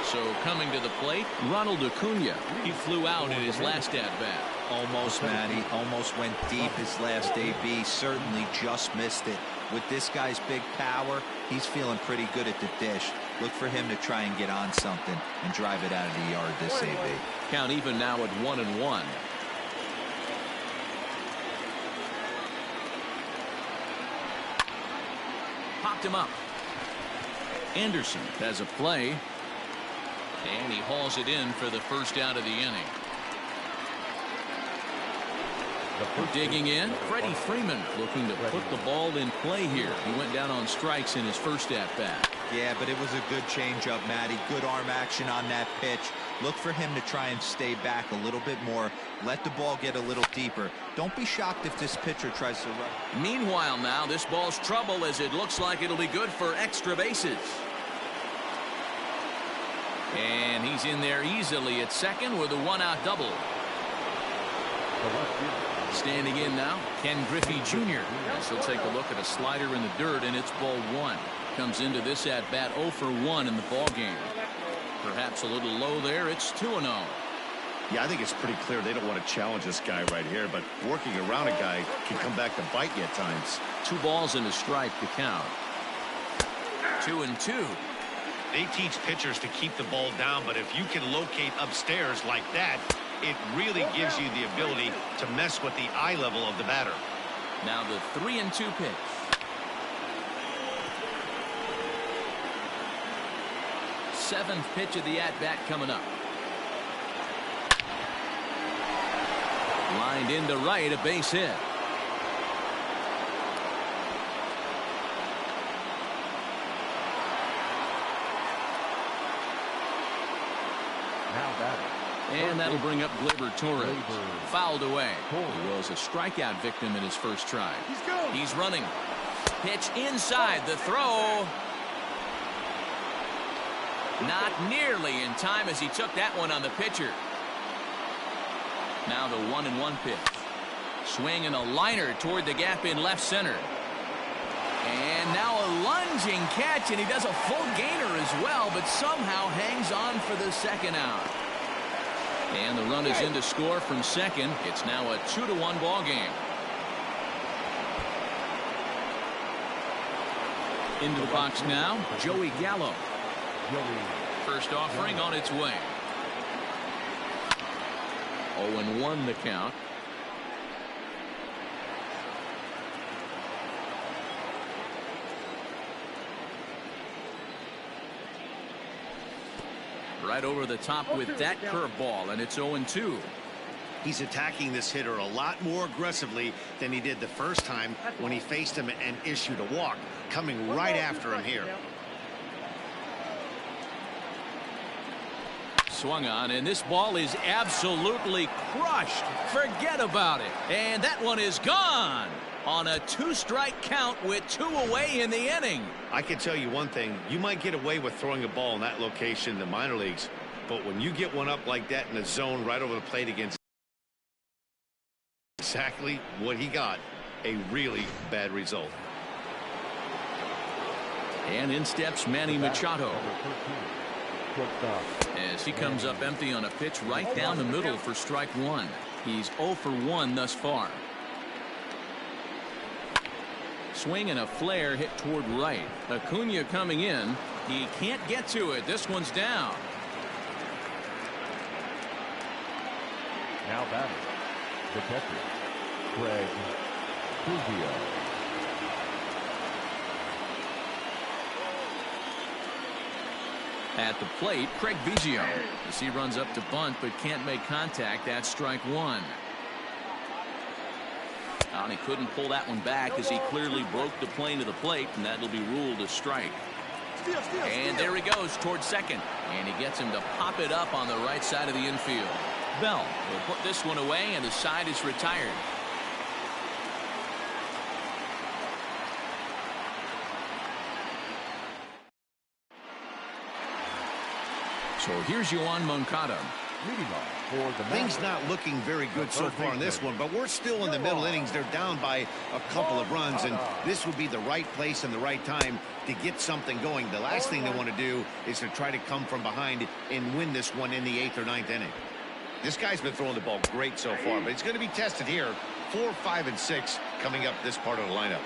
So coming to the plate, Ronald Acuna. He flew out in his last at-bat. Almost, Matty. Almost went deep his last AB. Certainly just missed it. With this guy's big power, he's feeling pretty good at the dish. Look for him to try and get on something and drive it out of the yard this AB. Count even now at 1-1. Popped him up. Anderson has a play. And he hauls it in for the first out of the inning. Digging in, Freddie Freeman looking to put the ball in play here. He went down on strikes in his first at-bat. Yeah, but it was a good changeup, Matty. Good arm action on that pitch. Look for him to try and stay back a little bit more. Let the ball get a little deeper. Don't be shocked if this pitcher tries to run. Meanwhile now, this ball's trouble as it looks like it'll be good for extra bases. And he's in there easily at second with a 1-out double. Standing in now, Ken Griffey Jr. As he'll take a look at a slider in the dirt, and it's ball 1. Comes into this at-bat 0 for 1 in the ball game. Perhaps a little low there. It's 2-0. Yeah, I think it's pretty clear they don't want to challenge this guy right here, but working around a guy can come back to bite you at times. 2 balls and a strike to count. 2-2. They teach pitchers to keep the ball down, but if you can locate upstairs like that, it really gives you the ability to mess with the eye level of the batter. Now the 3-2 pitch. Seventh pitch of the at-bat coming up. Lined into right, a base hit. And that'll bring up Gleyber Torres. Fouled away. He was a strikeout victim in his first try. He's running. Pitch inside. The throw. Not nearly in time as he took that one on the pitcher. Now the 1-1 pitch. Swing and a liner toward the gap in left center. And now a lunging catch, and he does a full gainer as well, but somehow hangs on for the second out. And the run is in to score from second. It's now a 2-1 ball game. Into the box now, Joey Gallo. First offering on its way. 0-1 the count. Right over the top with that curveball, and it's 0-2. He's attacking this hitter a lot more aggressively than he did the first time when he faced him and issued a walk. Coming right after him here. Swung on, and this ball is absolutely crushed. Forget about it. And that one is gone on a 2-strike count with 2 away in the inning. I can tell you one thing. You might get away with throwing a ball in that location in the minor leagues, but when you get one up like that in the zone right over the plate against exactly what he got, a really bad result. And in steps Manny Machado as he comes up empty on a pitch right down the middle for strike 1. He's 0 for 1 thus far. Swing and a flare hit toward right. Acuna coming in. He can't get to it. This one's down. Now batting, the catcher, Greg Biggio. At the plate, Craig Biggio as he runs up to bunt but can't make contact. That's strike 1. And he couldn't pull that one back as he clearly broke the plane to the plate, and that'll be ruled a strike. And there he goes towards second, and he gets him to pop it up on the right side of the infield. Bell will put this one away, and the side is retired. So here's Yoan Moncada. Leading off for the Things not looking very good so far in this one, but we're still in the middle innings. They're down by a couple of runs, and this would be the right place and the right time to get something going. The last thing they want to do is to try to come from behind and win this one in the 8th or 9th inning. This guy's been throwing the ball great so far, but it's going to be tested here. 4, 5, and 6 coming up this part of the lineup.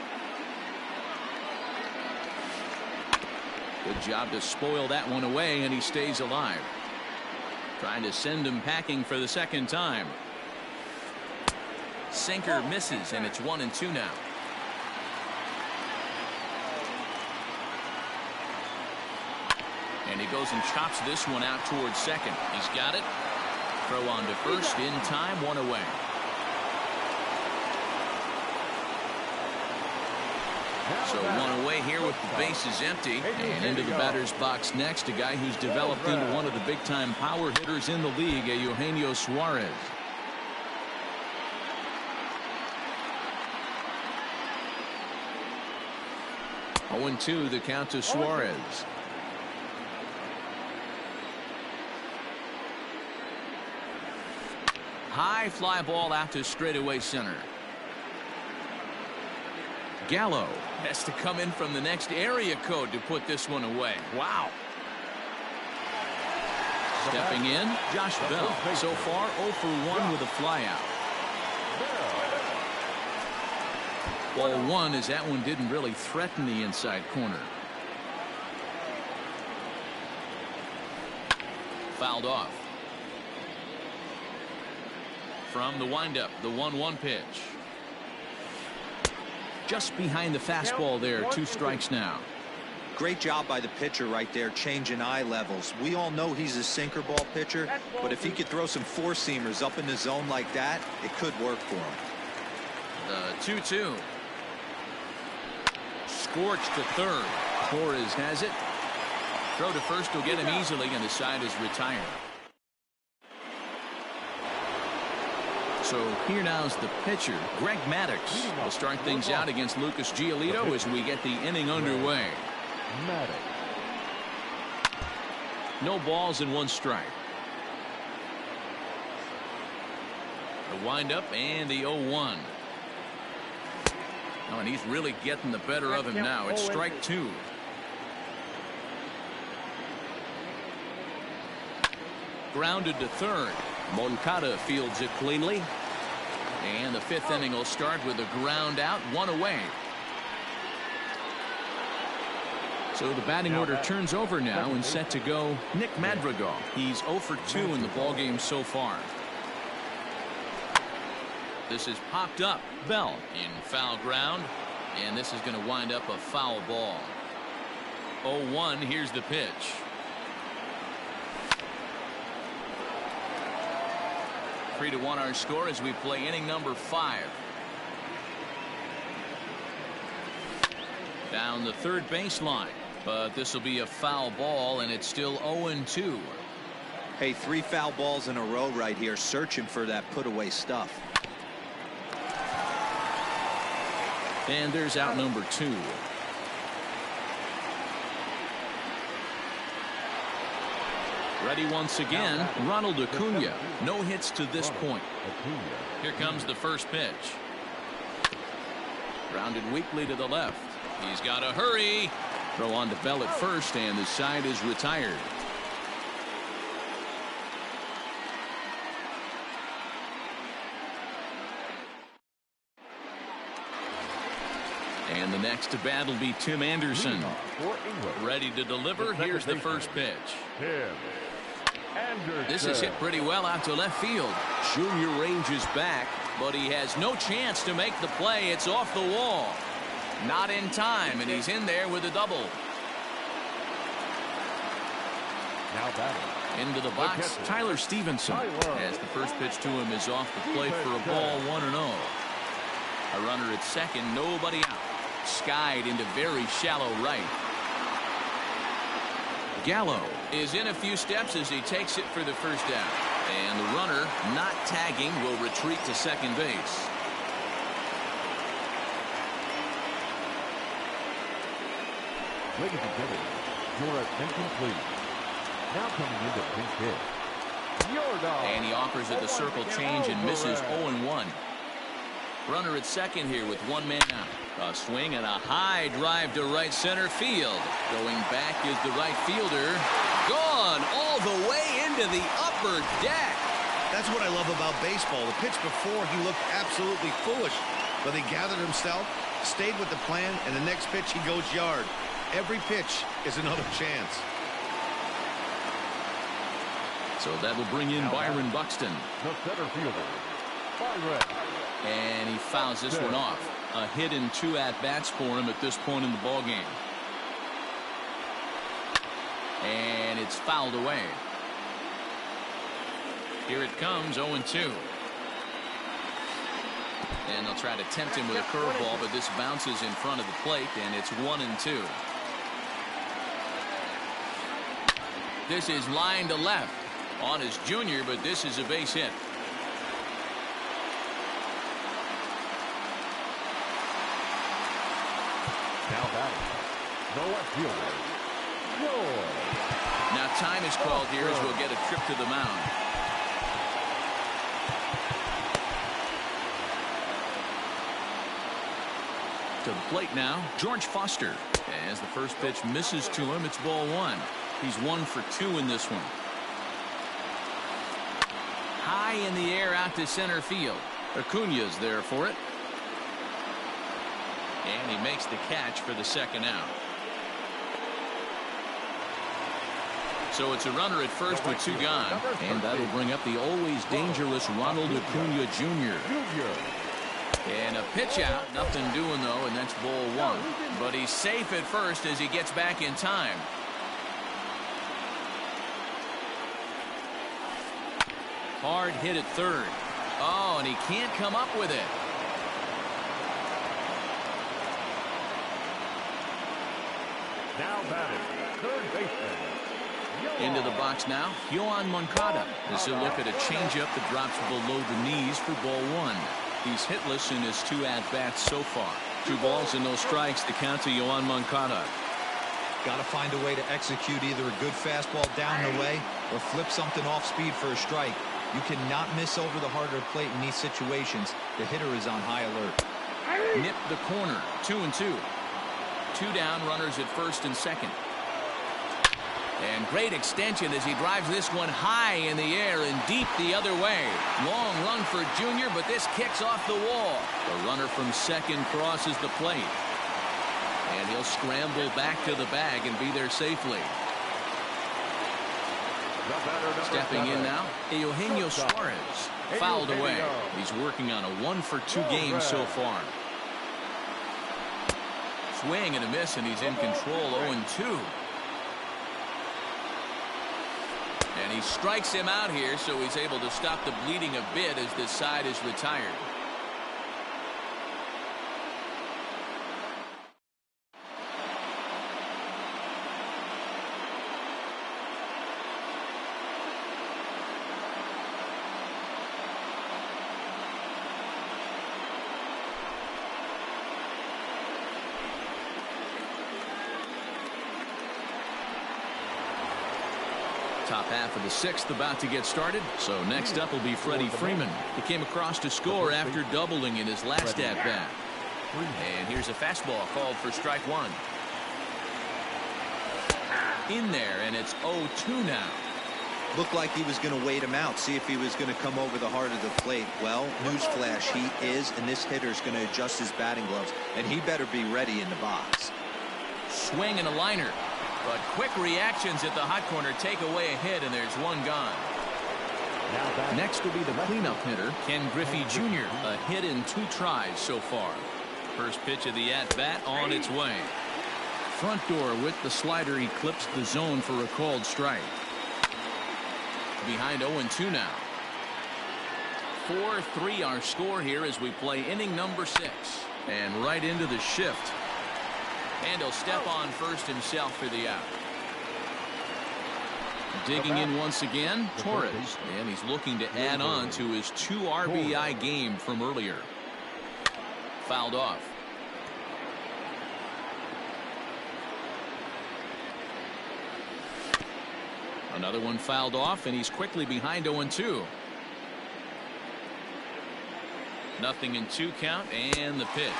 Good job to spoil that one away, and he stays alive. Trying to send him packing for the second time. Sinker misses, and it's 1-2 now. And he goes and chops this one out towards second. He's got it. Throw on to first in time, one away. So one away here with the bases empty. And into the batter's box next, a guy who's developed into one of the big-time power hitters in the league, Eugenio Suarez. Oh, 0-2 the count to Suarez. High fly ball out to straightaway center. Gallo has to come in from the next area code to put this one away. Wow. Stepping in, Josh Bell. So far 0 for 1 with a flyout. Ball 1 as that one didn't really threaten the inside corner. Fouled off. From the windup, the 1-1 pitch. Just behind the fastball there, 2 strikes now. Great job by the pitcher right there, changing eye levels. We all know he's a sinker ball pitcher, but if he could throw some four-seamers up in the zone like that, it could work for him. The 2-2. Scorched to third. Torres has it. Throw to first will get him easily, and the side is retired. So here now's the pitcher, Greg Maddux, will start things out against Lucas Giolito as we get the inning underway. No balls and 1 strike. The windup and the 0-1. Oh, and he's really getting the better of him now. It's strike 2. Grounded to third. Moncada fields it cleanly. And the 5th inning will start with a ground out, 1 away. So the batting order turns over now and set to go Nick Madrigal. He's 0 for 2 in the ballgame so far. This is popped up. Bell in foul ground. And this is going to wind up a foul ball. 0-1. Here's the pitch. 3-1 our score as we play inning number 5. Down the third baseline, but this will be a foul ball, and it's still 0-2. Hey, 3 foul balls in a row right here, searching for that put away stuff. And there's out number 2. Ready once again, Ronald Acuna. No hits to this point. Here comes the first pitch. Grounded weakly to the left. He's got to hurry. Throw on to Bell at first, and the side is retired. And the next to bat will be Tim Anderson. Ready to deliver. Here's the first pitch. This is hit pretty well out to left field. Junior ranges back, but he has no chance to make the play. It's off the wall. Not in time, and he's in there with a double. Now batting. Into the box, Tyler Stevenson. As the first pitch to him is off the plate for a ball, 1-0. A runner at second, nobody out. Skied into very shallow right. Gallo is in a few steps as he takes it for the first down. And the runner, not tagging, will retreat to second base. Ladies and gentlemen, your attention please. Now coming into pinch hit. And he offers it the circle change and misses 0-1. Runner at second here with one man out. A swing and a high drive to right center field. Going back is the right fielder. Gone all the way into the upper deck. That's what I love about baseball. The pitch before, he looked absolutely foolish. But he gathered himself, stayed with the plan, and the next pitch he goes yard. Every pitch is another chance. So that'll bring in Byron Buxton. The center fielder, Byron. And he fouls this one off. A hit and 2 at-bats for him at this point in the ballgame. And it's fouled away. Here it comes, 0-2. And they'll try to tempt him with a curveball, but this bounces in front of the plate, and it's 1-2. This is line to left on his junior, but this is a base hit. Now batting, no left fielder. Now time is called here as we'll get a trip to the mound. To the plate now, George Foster. As the first pitch misses to him, it's ball 1. He's 1 for 2 in this one. High in the air out to center field. Acuña's there for it. And he makes the catch for the second out. So it's a runner at first with 2 gone. And that'll bring up the always dangerous Ronald Acuña Jr. And a pitch out. Nothing doing, though, and that's ball 1. But he's safe at first as he gets back in time. Hard hit at third. Oh, and he can't come up with it. Now batting, third baseman. Into the box now, Yoan Moncada. As he'll look at a changeup that drops below the knees for ball 1. He's hitless in his 2 at-bats so far. 2 balls and no strikes to count to Yoan Moncada. Got to find a way to execute either a good fastball down the way or flip something off speed for a strike. You cannot miss over the heart of the plate in these situations. The hitter is on high alert. Nip the corner. 2-2. 2 down, runners at first and second. And great extension as he drives this one high in the air and deep the other way. Long run for Junior, but this kicks off the wall. The runner from second crosses the plate. And he'll scramble back to the bag and be there safely. Stepping in now, Eugenio Suarez. Fouled away. He's working on a 1 for 2 game so far. Swing and a miss, and he's in control. 0-2. And he strikes him out here, so he's able to stop the bleeding a bit as this side is retired. Top half of the 6th about to get started. So next up will be Freddie Freeman. He came across to score after doubling in his last at-bat. And here's a fastball called for strike 1. In there, and it's 0-2 now. Looked like he was going to wait him out, see if he was going to come over the heart of the plate. Well, newsflash, he is, and this hitter's going to adjust his batting gloves, and he better be ready in the box. Swing and a liner. But quick reactions at the hot corner take away a hit, and there's 1 gone. Next will be the cleanup hitter, Ken Griffey Jr. A hit in 2 tries so far. First pitch of the at-bat on its way. Front door with the slider eclipsed the zone for a called strike. Behind 0-2 now. 4-3 our score here as we play inning number 6. And right into the shift. And he'll step on first himself for the out. Digging in once again, Torres. And he's looking to add on to his 2 RBI game from earlier. Fouled off. Another one fouled off, and he's quickly behind 0-2. Nothing in 2 count, and the pitch.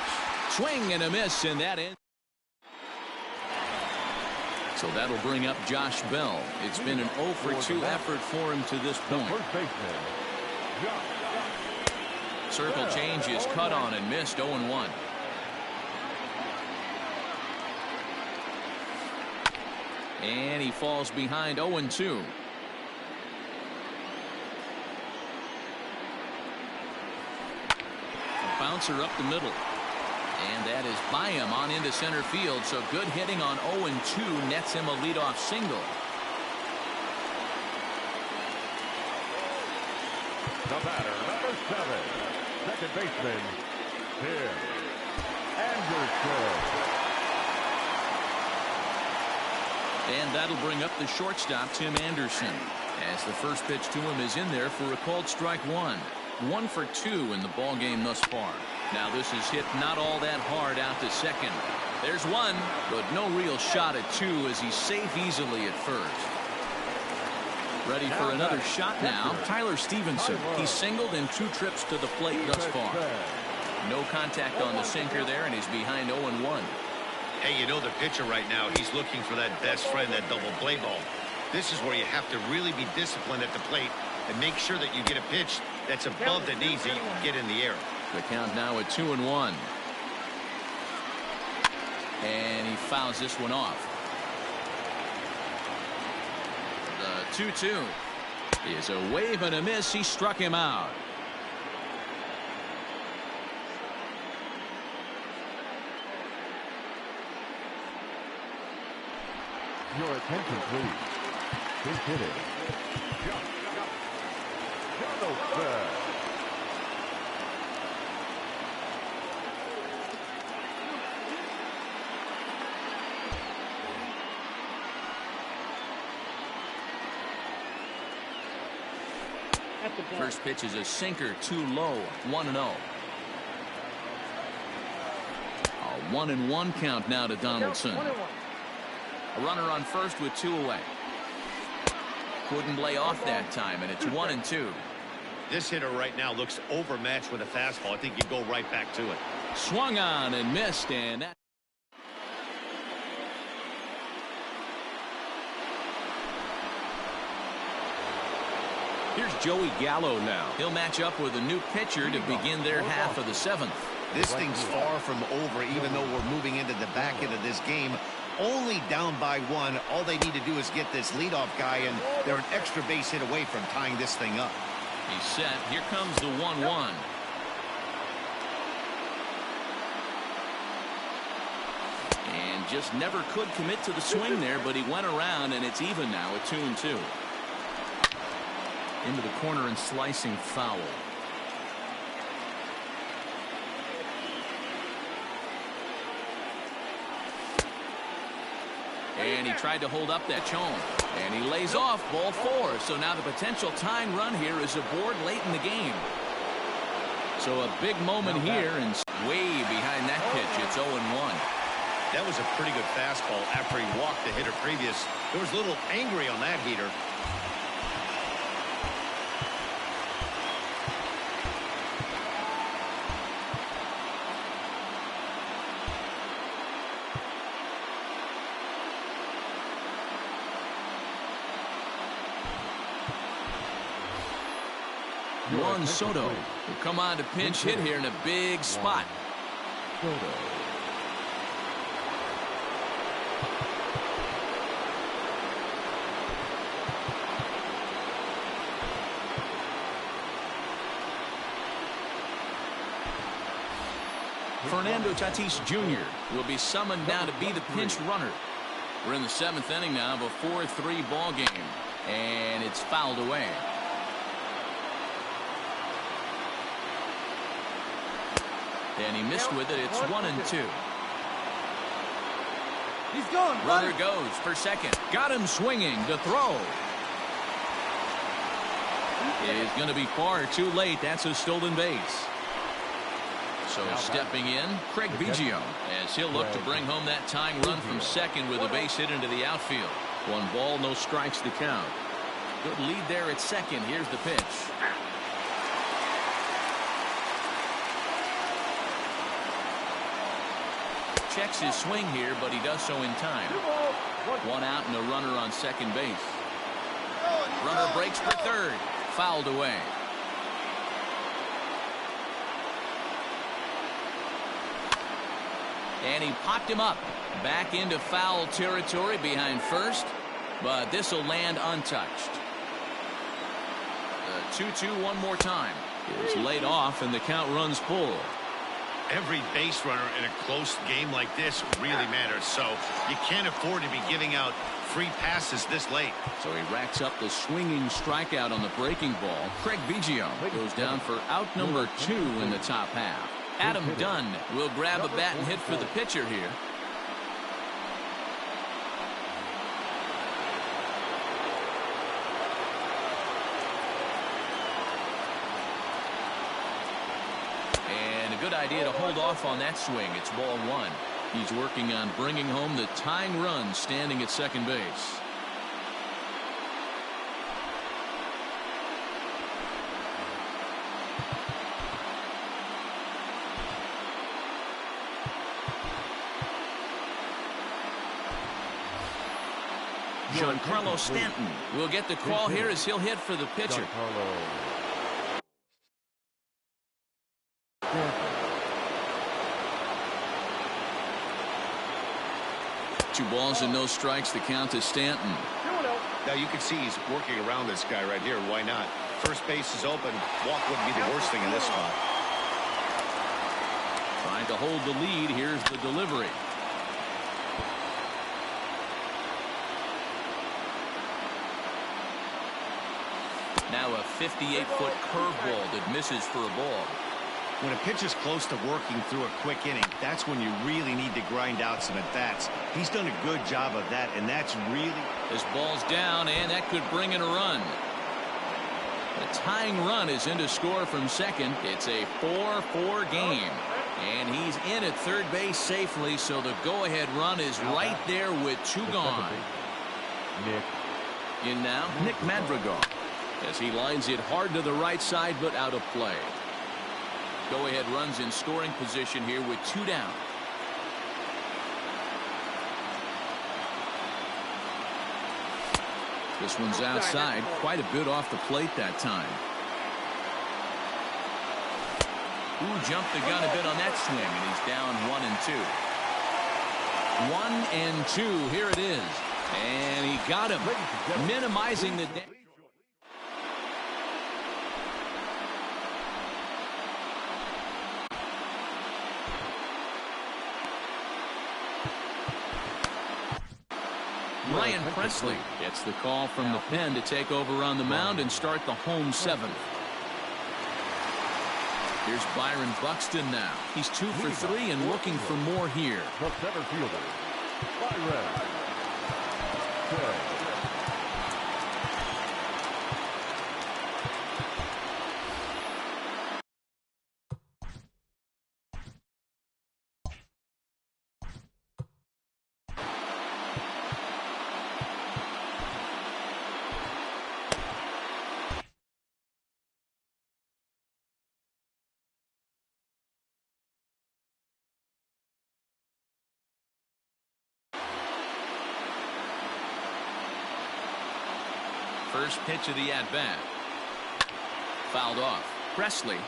Swing and a miss, and that ends. So that'll bring up Josh Bell. It's been an 0-for-2 effort for him to this point. Circle change is cut on and missed. 0-1. And he falls behind 0-2. A bouncer up the middle. And that is by him on into center field. So good hitting on 0-2 nets him a leadoff single. The batter, number 7, second baseman, Tim Anderson. And that'll bring up the shortstop, Tim Anderson, as the first pitch to him is in there for a called strike 1. 1 for 2 in the ball game thus far. Now this is hit not all that hard out to second. There's 1, but no real shot at 2 as he's safe easily at first. Ready for another shot now. Tyler Stevenson. He's singled in 2 trips to the plate thus far. No contact on the sinker there, and he's behind 0-1. Hey, you know the pitcher right now, he's looking for that best friend, that double play ball. This is where you have to really be disciplined at the plate and make sure that you get a pitch that's above the knees that you can get in the air. The count now at 2-1. And he fouls this one off. The 2-2 is a wave and a miss. He struck him out. Your attention, please. Big hitting. Jonathan. First pitch is a sinker, too low. 1-0. A 1-1 count now to Donaldson. A runner on first with 2 away. Couldn't lay off that time, and it's 1-2. This hitter right now looks overmatched with a fastball. I think you go right back to it. Swung on and missed, and that. Here's Joey Gallo now. He'll match up with a new pitcher to begin their half of the 7th. This thing's far from over, even though we're moving into the back end of this game. Only down by 1. All they need to do is get this leadoff guy, and they're an extra base hit away from tying this thing up. He's set. Here comes the 1-1. And just never could commit to the swing there, but he went around, and it's even now at 2-2. Into the corner and slicing foul. And he tried to hold up that Chone. And he lays off ball 4. So now the potential tying run here is aboard late in the game. So a big moment here and way behind that pitch. It's 0-1. That was a pretty good fastball after he walked the hitter previous. There was a little angry on that heater. Juan Soto will come on to pinch hit here in a big spot. Fernando Tatis Jr. will be summoned now to be the pinch runner. We're in the 7th inning now of a 4-3 ball game, and it's fouled away. And he missed with it. It's 1-2. He's gone. Runner goes for second. Got him swinging. The throw is going to be far too late. That's a stolen base. So stepping in, Craig Biggio, as he'll look to bring home that tying run from second with a base hit into the outfield. 1 ball, no strikes to count. Good lead there at second. Here's the pitch. Checks his swing here, but he does so in time. 1 out and a runner on second base. Runner breaks for third. Fouled away. And he popped him up. Back into foul territory behind first, but this will land untouched. The 2-2 one more time is laid off, and the count runs full. Every base runner in a close game like this really matters, so you can't afford to be giving out free passes this late. So he racks up the swinging strikeout on the breaking ball. Craig Biggio goes down for out number 2 in the top half. Adam Dunn will grab a bat and hit for the pitcher here. And a good idea to hold off on that swing. It's ball 1. He's working on bringing home the tying run standing at second base. Giancarlo Stanton will get the call here as he'll hit for the pitcher. 2 balls and no strikes. The count to Stanton. Now you can see he's working around this guy right here. Why not? First base is open. Walk wouldn't be the worst thing in this spot. Trying to hold the lead. Here's the delivery. Now a 58-foot curveball that misses for a ball. When a pitch is close to working through a quick inning, that's when you really need to grind out some at-bats. He's done a good job of that, and that's really... This ball's down, and that could bring in a run. The tying run is in to score from second. It's a 4-4 game. And he's in at third base safely, so the go-ahead run is right there with 2 gone. In now, Nick Madrigal, as he lines it hard to the right side, but out of play. Go-ahead runs in scoring position here with 2 down. This one's outside, quite a bit off the plate that time. Ooh, jumped the gun a bit on that swing, and he's down 1-2. 1-2, here it is. And he got him, minimizing the damage. Ryan Presley gets the call from the pen to take over on the mound and start the home 7th. Here's Byron Buxton now. He's 2 for 3 and looking for more here. The center fielder, Byron. First pitch of the at-bat. Fouled off. Presley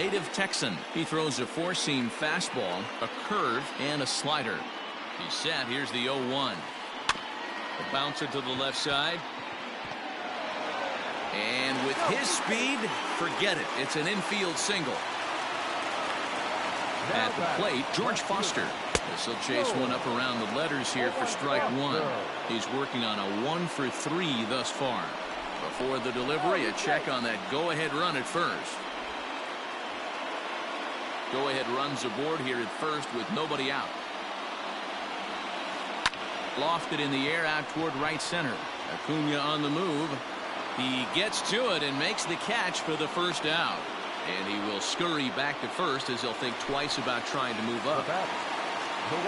native Texan. He throws a four-seam fastball, a curve, and a slider. He's set. Here's the 0-1. A bouncer to the left side. And with his speed, forget it. It's an infield single. At the plate, George Foster. This will chase one up around the letters here for strike one. He's working on a 1 for 3 thus far. Before the delivery, a check on that go-ahead run at first. Go-ahead runs aboard here at first with nobody out. Lofted in the air out toward right center. Acuna on the move. He gets to it and makes the catch for the first out. And he will scurry back to first as he'll think twice about trying to move up.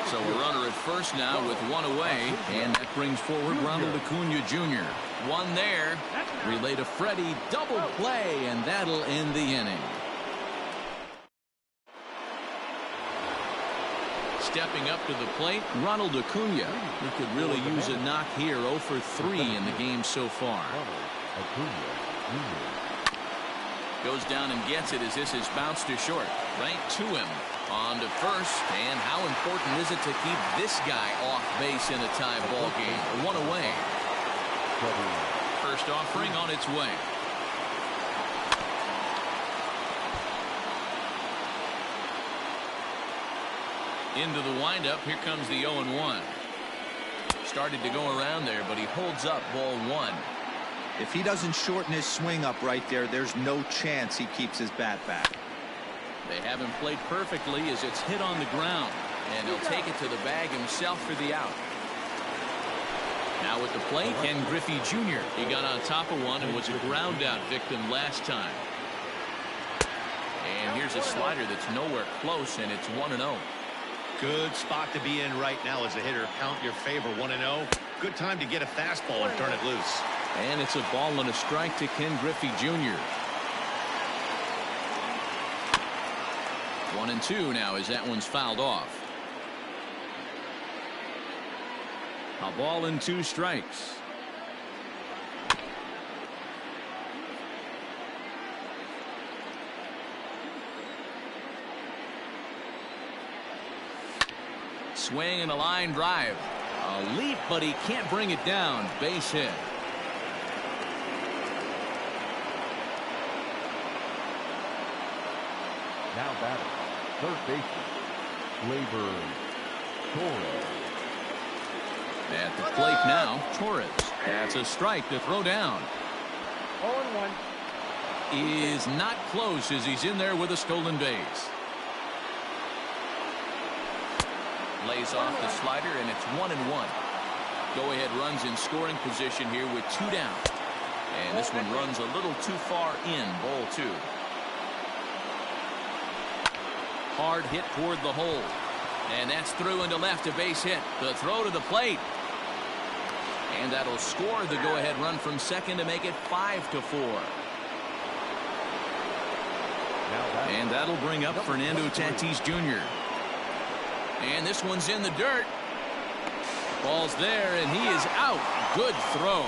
So a runner at first now with one away. And that brings forward Ronald Acuna Jr. One there. Relay to Freddie. Double play. And that'll end the inning. Stepping up to the plate, Ronald Acuna. He could really use a knock here. 0 for 3 in the game so far. Goes down and gets it as this is bounced to short. Right to him. On to first. And how important is it to keep this guy off base in a tie ball game? One away. First offering on its way. Into the windup. Here comes the 0-1. Started to go around there, but he holds up ball one. If he doesn't shorten his swing up right there, there's no chance he keeps his bat back. They have him played perfectly as it's hit on the ground. And he'll take it to the bag himself for the out. Now at the plate, Ken Griffey Jr. He got on top of one and was a ground out victim last time. And here's a slider that's nowhere close, and it's 1-0. Good spot to be in right now as a hitter. Count your favor. 1-0. Good time to get a fastball and turn it loose. And it's a ball and a strike to Ken Griffey Jr. 1-2 now as that one's fouled off. A ball and 2 strikes. Swing and a line drive. A leap, but he can't bring it down. Base hit. Now batting, third baseman, Gleyber Torres. At the plate now, Torres. That's a strike to throw down. 0-1. Is not close as he's in there with a stolen base. Lays off the slider, and it's 1-1. Go-ahead runs in scoring position here with 2 down. And this one runs a little too far in, ball 2. Hard hit toward the hole. And that's through into left, a base hit. The throw to the plate. And that'll score the go-ahead run from second to make it 5-4. And that'll bring up Fernando Tatis Jr. And this one's in the dirt. Ball's there, and he is out. Good throw.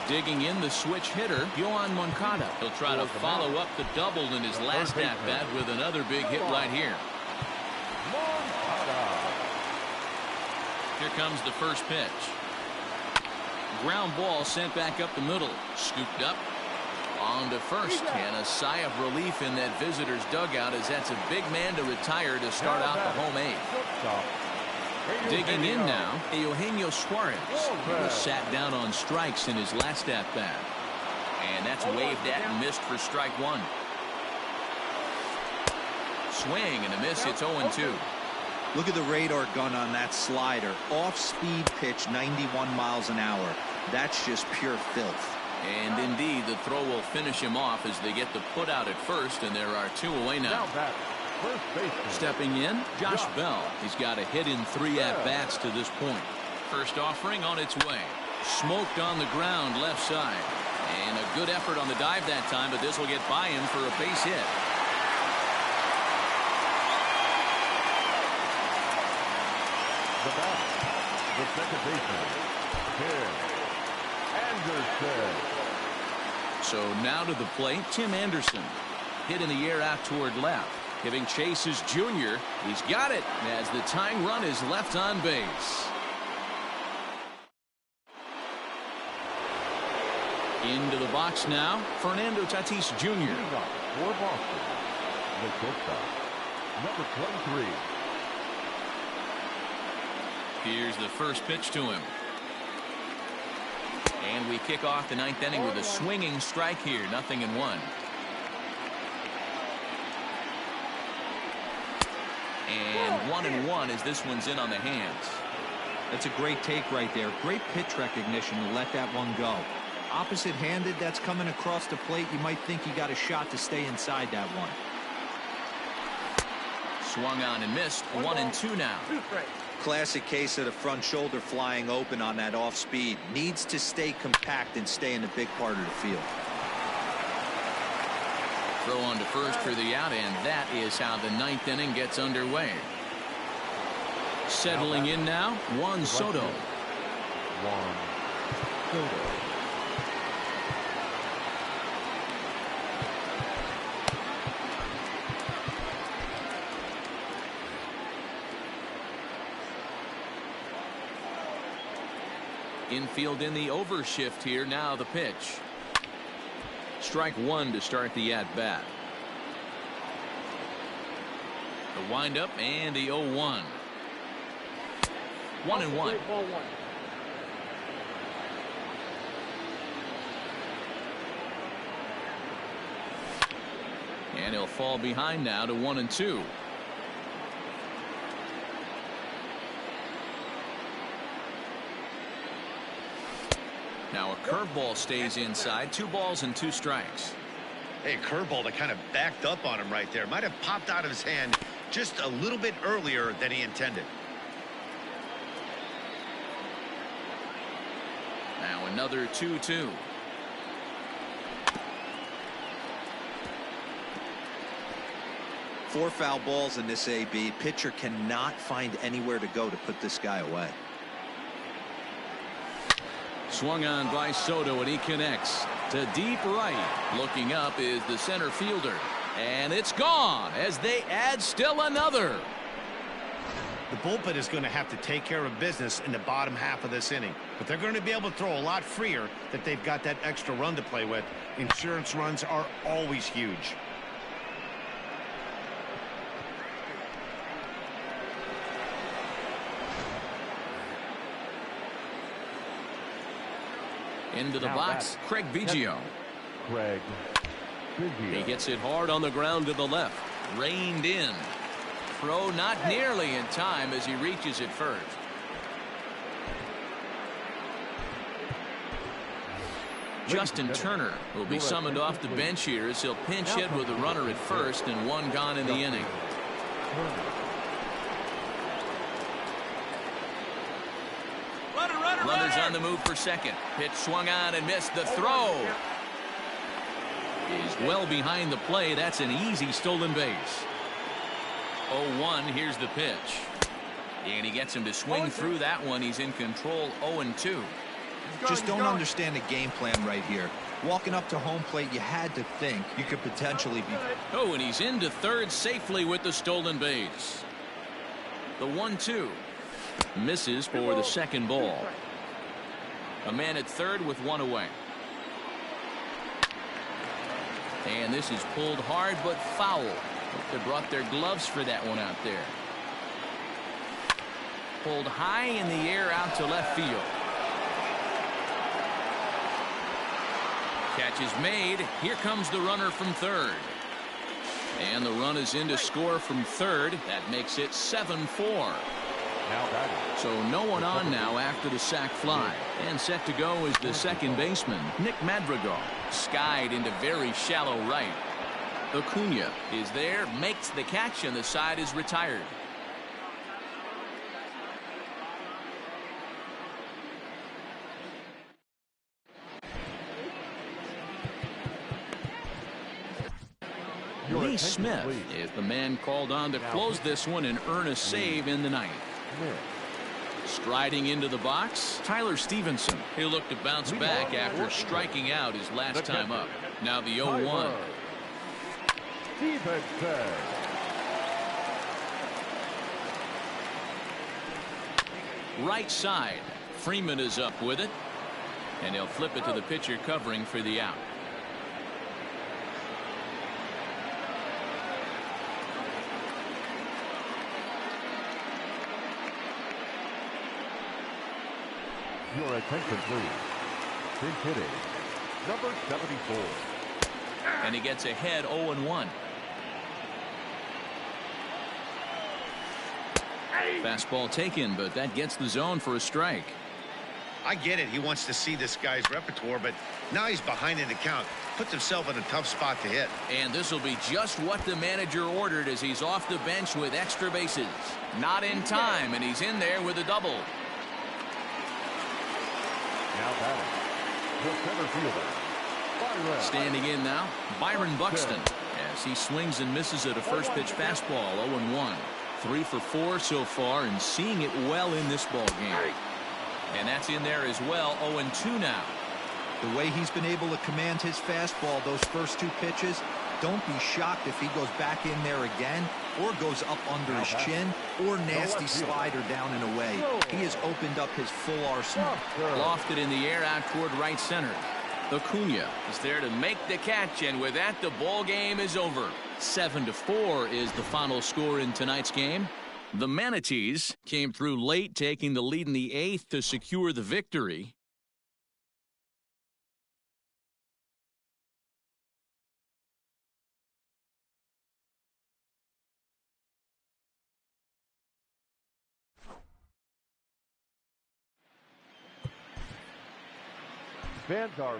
Digging in the switch hitter, Yohan Moncada. He'll try to follow up the double in his last at-bat with another big hit right here. Here comes the first pitch. Ground ball sent back up the middle. Scooped up. On to first. And a sigh of relief in that visitor's dugout as that's a big man to retire to start out the home 8th. Digging in now, Eugenio Suarez. He was sat down on strikes in his last at-bat. And that's waved at and missed for strike 1. Swing and a miss. It's 0-2. Look at the radar gun on that slider. Off-speed pitch, 91 miles an hour. That's just pure filth. And indeed, the throw will finish him off as they get the put out at first, and there are 2 away now. Stepping in, Josh Bell. He's got a hit in 3 at-bats to this point. First offering on its way. Smoked on the ground left side. And a good effort on the dive that time, but this will get by him for a base hit. the second baseman, Tim Anderson. So now to the plate, Tim Anderson. Hit in the air out toward left. Giving chase is Junior. He's got it as the tying run is left on base. Into the box now, Fernando Tatis Jr. For Boston, the shortstop, number 23. Here's the first pitch to him. And we kick off the ninth inning with a swinging strike here. 0-1. And 1-1 as this one's in on the hands. That's a great take right there. Great pitch recognition to let that one go. Opposite-handed, that's coming across the plate. You might think you got a shot to stay inside that one. Swung on and missed. 1-2 now. 2 strikes. Classic case of the front shoulder flying open on that off speed. Needs to stay compact and stay in the big part of the field. Throw on to first for the out, and that is how the ninth inning gets underway. Settling in now, Juan Soto. Juan Soto. Infield in the overshift here. Now the pitch. Strike one to start the at-bat. The windup and the 0-1. 1-1. Ball 1. And he'll fall behind now to 1-2. Now a curveball stays inside. 2 balls and 2 strikes. Hey, curveball that kind of backed up on him right there. Might have popped out of his hand just a little bit earlier than he intended. Now another 2-2. Four foul balls in this AB. Pitcher cannot find anywhere to go to put this guy away. Swung on by Soto, and he connects to deep right. Looking up is the center fielder, and it's gone as they add still another. The bullpen is going to have to take care of business in the bottom half of this inning, but they're going to be able to throw a lot freer that they've got that extra run to play with. Insurance runs are always huge. Into the box, Craig Biggio. Craig Biggio. He gets it hard on the ground to the left. Reined in. Throw not nearly in time as he reaches it first. Justin Turner will be summoned off the bench here as he'll pinch hit with a runner at first and 1 gone in the inning. Runners on the move for second. Pitch swung on and missed. The throw is well behind the play. That's an easy stolen base. 0-1. Here's the pitch. And he gets him to swing through that one. He's in control. 0-2. Just don't understand the game plan right here. Walking up to home plate, you had to think you could potentially be. Oh, and he's into third safely with the stolen base. The 1-2. Misses for the second ball. A man at third with 1 away. And this is pulled hard but foul. They brought their gloves for that one out there. Pulled high in the air out to left field. Catch is made. Here comes the runner from third. And the run is in to score from third. That makes it 7-4. So no one on now after the sac fly. And set to go is the second baseman, Nick Madrigal. Skied into very shallow right. Acuna is there, makes the catch, and the side is retired. Lee Smith is the man called on to close this one and earn a save in the ninth. Striding into the box, Tyler Stevenson. He'll look to bounce back after striking out his last time up. Now the 0-1. Stevenson. Right side. Freeman is up with it. And he'll flip it to the pitcher covering for the out. Your attention, please. Pinch hitting, number 74. And he gets ahead 0-1. Fastball taken, but that gets the zone for a strike. I get it. He wants to see this guy's repertoire, but now he's behind in the count. Puts himself in a tough spot to hit. And this will be just what the manager ordered as he's off the bench with extra bases. Not in time, and he's in there with a double. Now batting, the center fielder, Byron. Standing in now, Byron Buxton, as he swings and misses at a first pitch fastball. 0-1. 3 for 4 so far, and seeing it well in this ball game. And that's in there as well. 0-2 now. The way he's been able to command his fastball those first 2 pitches, don't be shocked if he goes back in there again or goes up under his chin or nasty slider down and away. He has opened up his full arsenal. Lofted in the air out toward right center. Acuna is there to make the catch, and with that the ball game is over. 7-4 is the final score in tonight's game. The Manatees came through late, taking the lead in the 8th to secure the victory. Fans are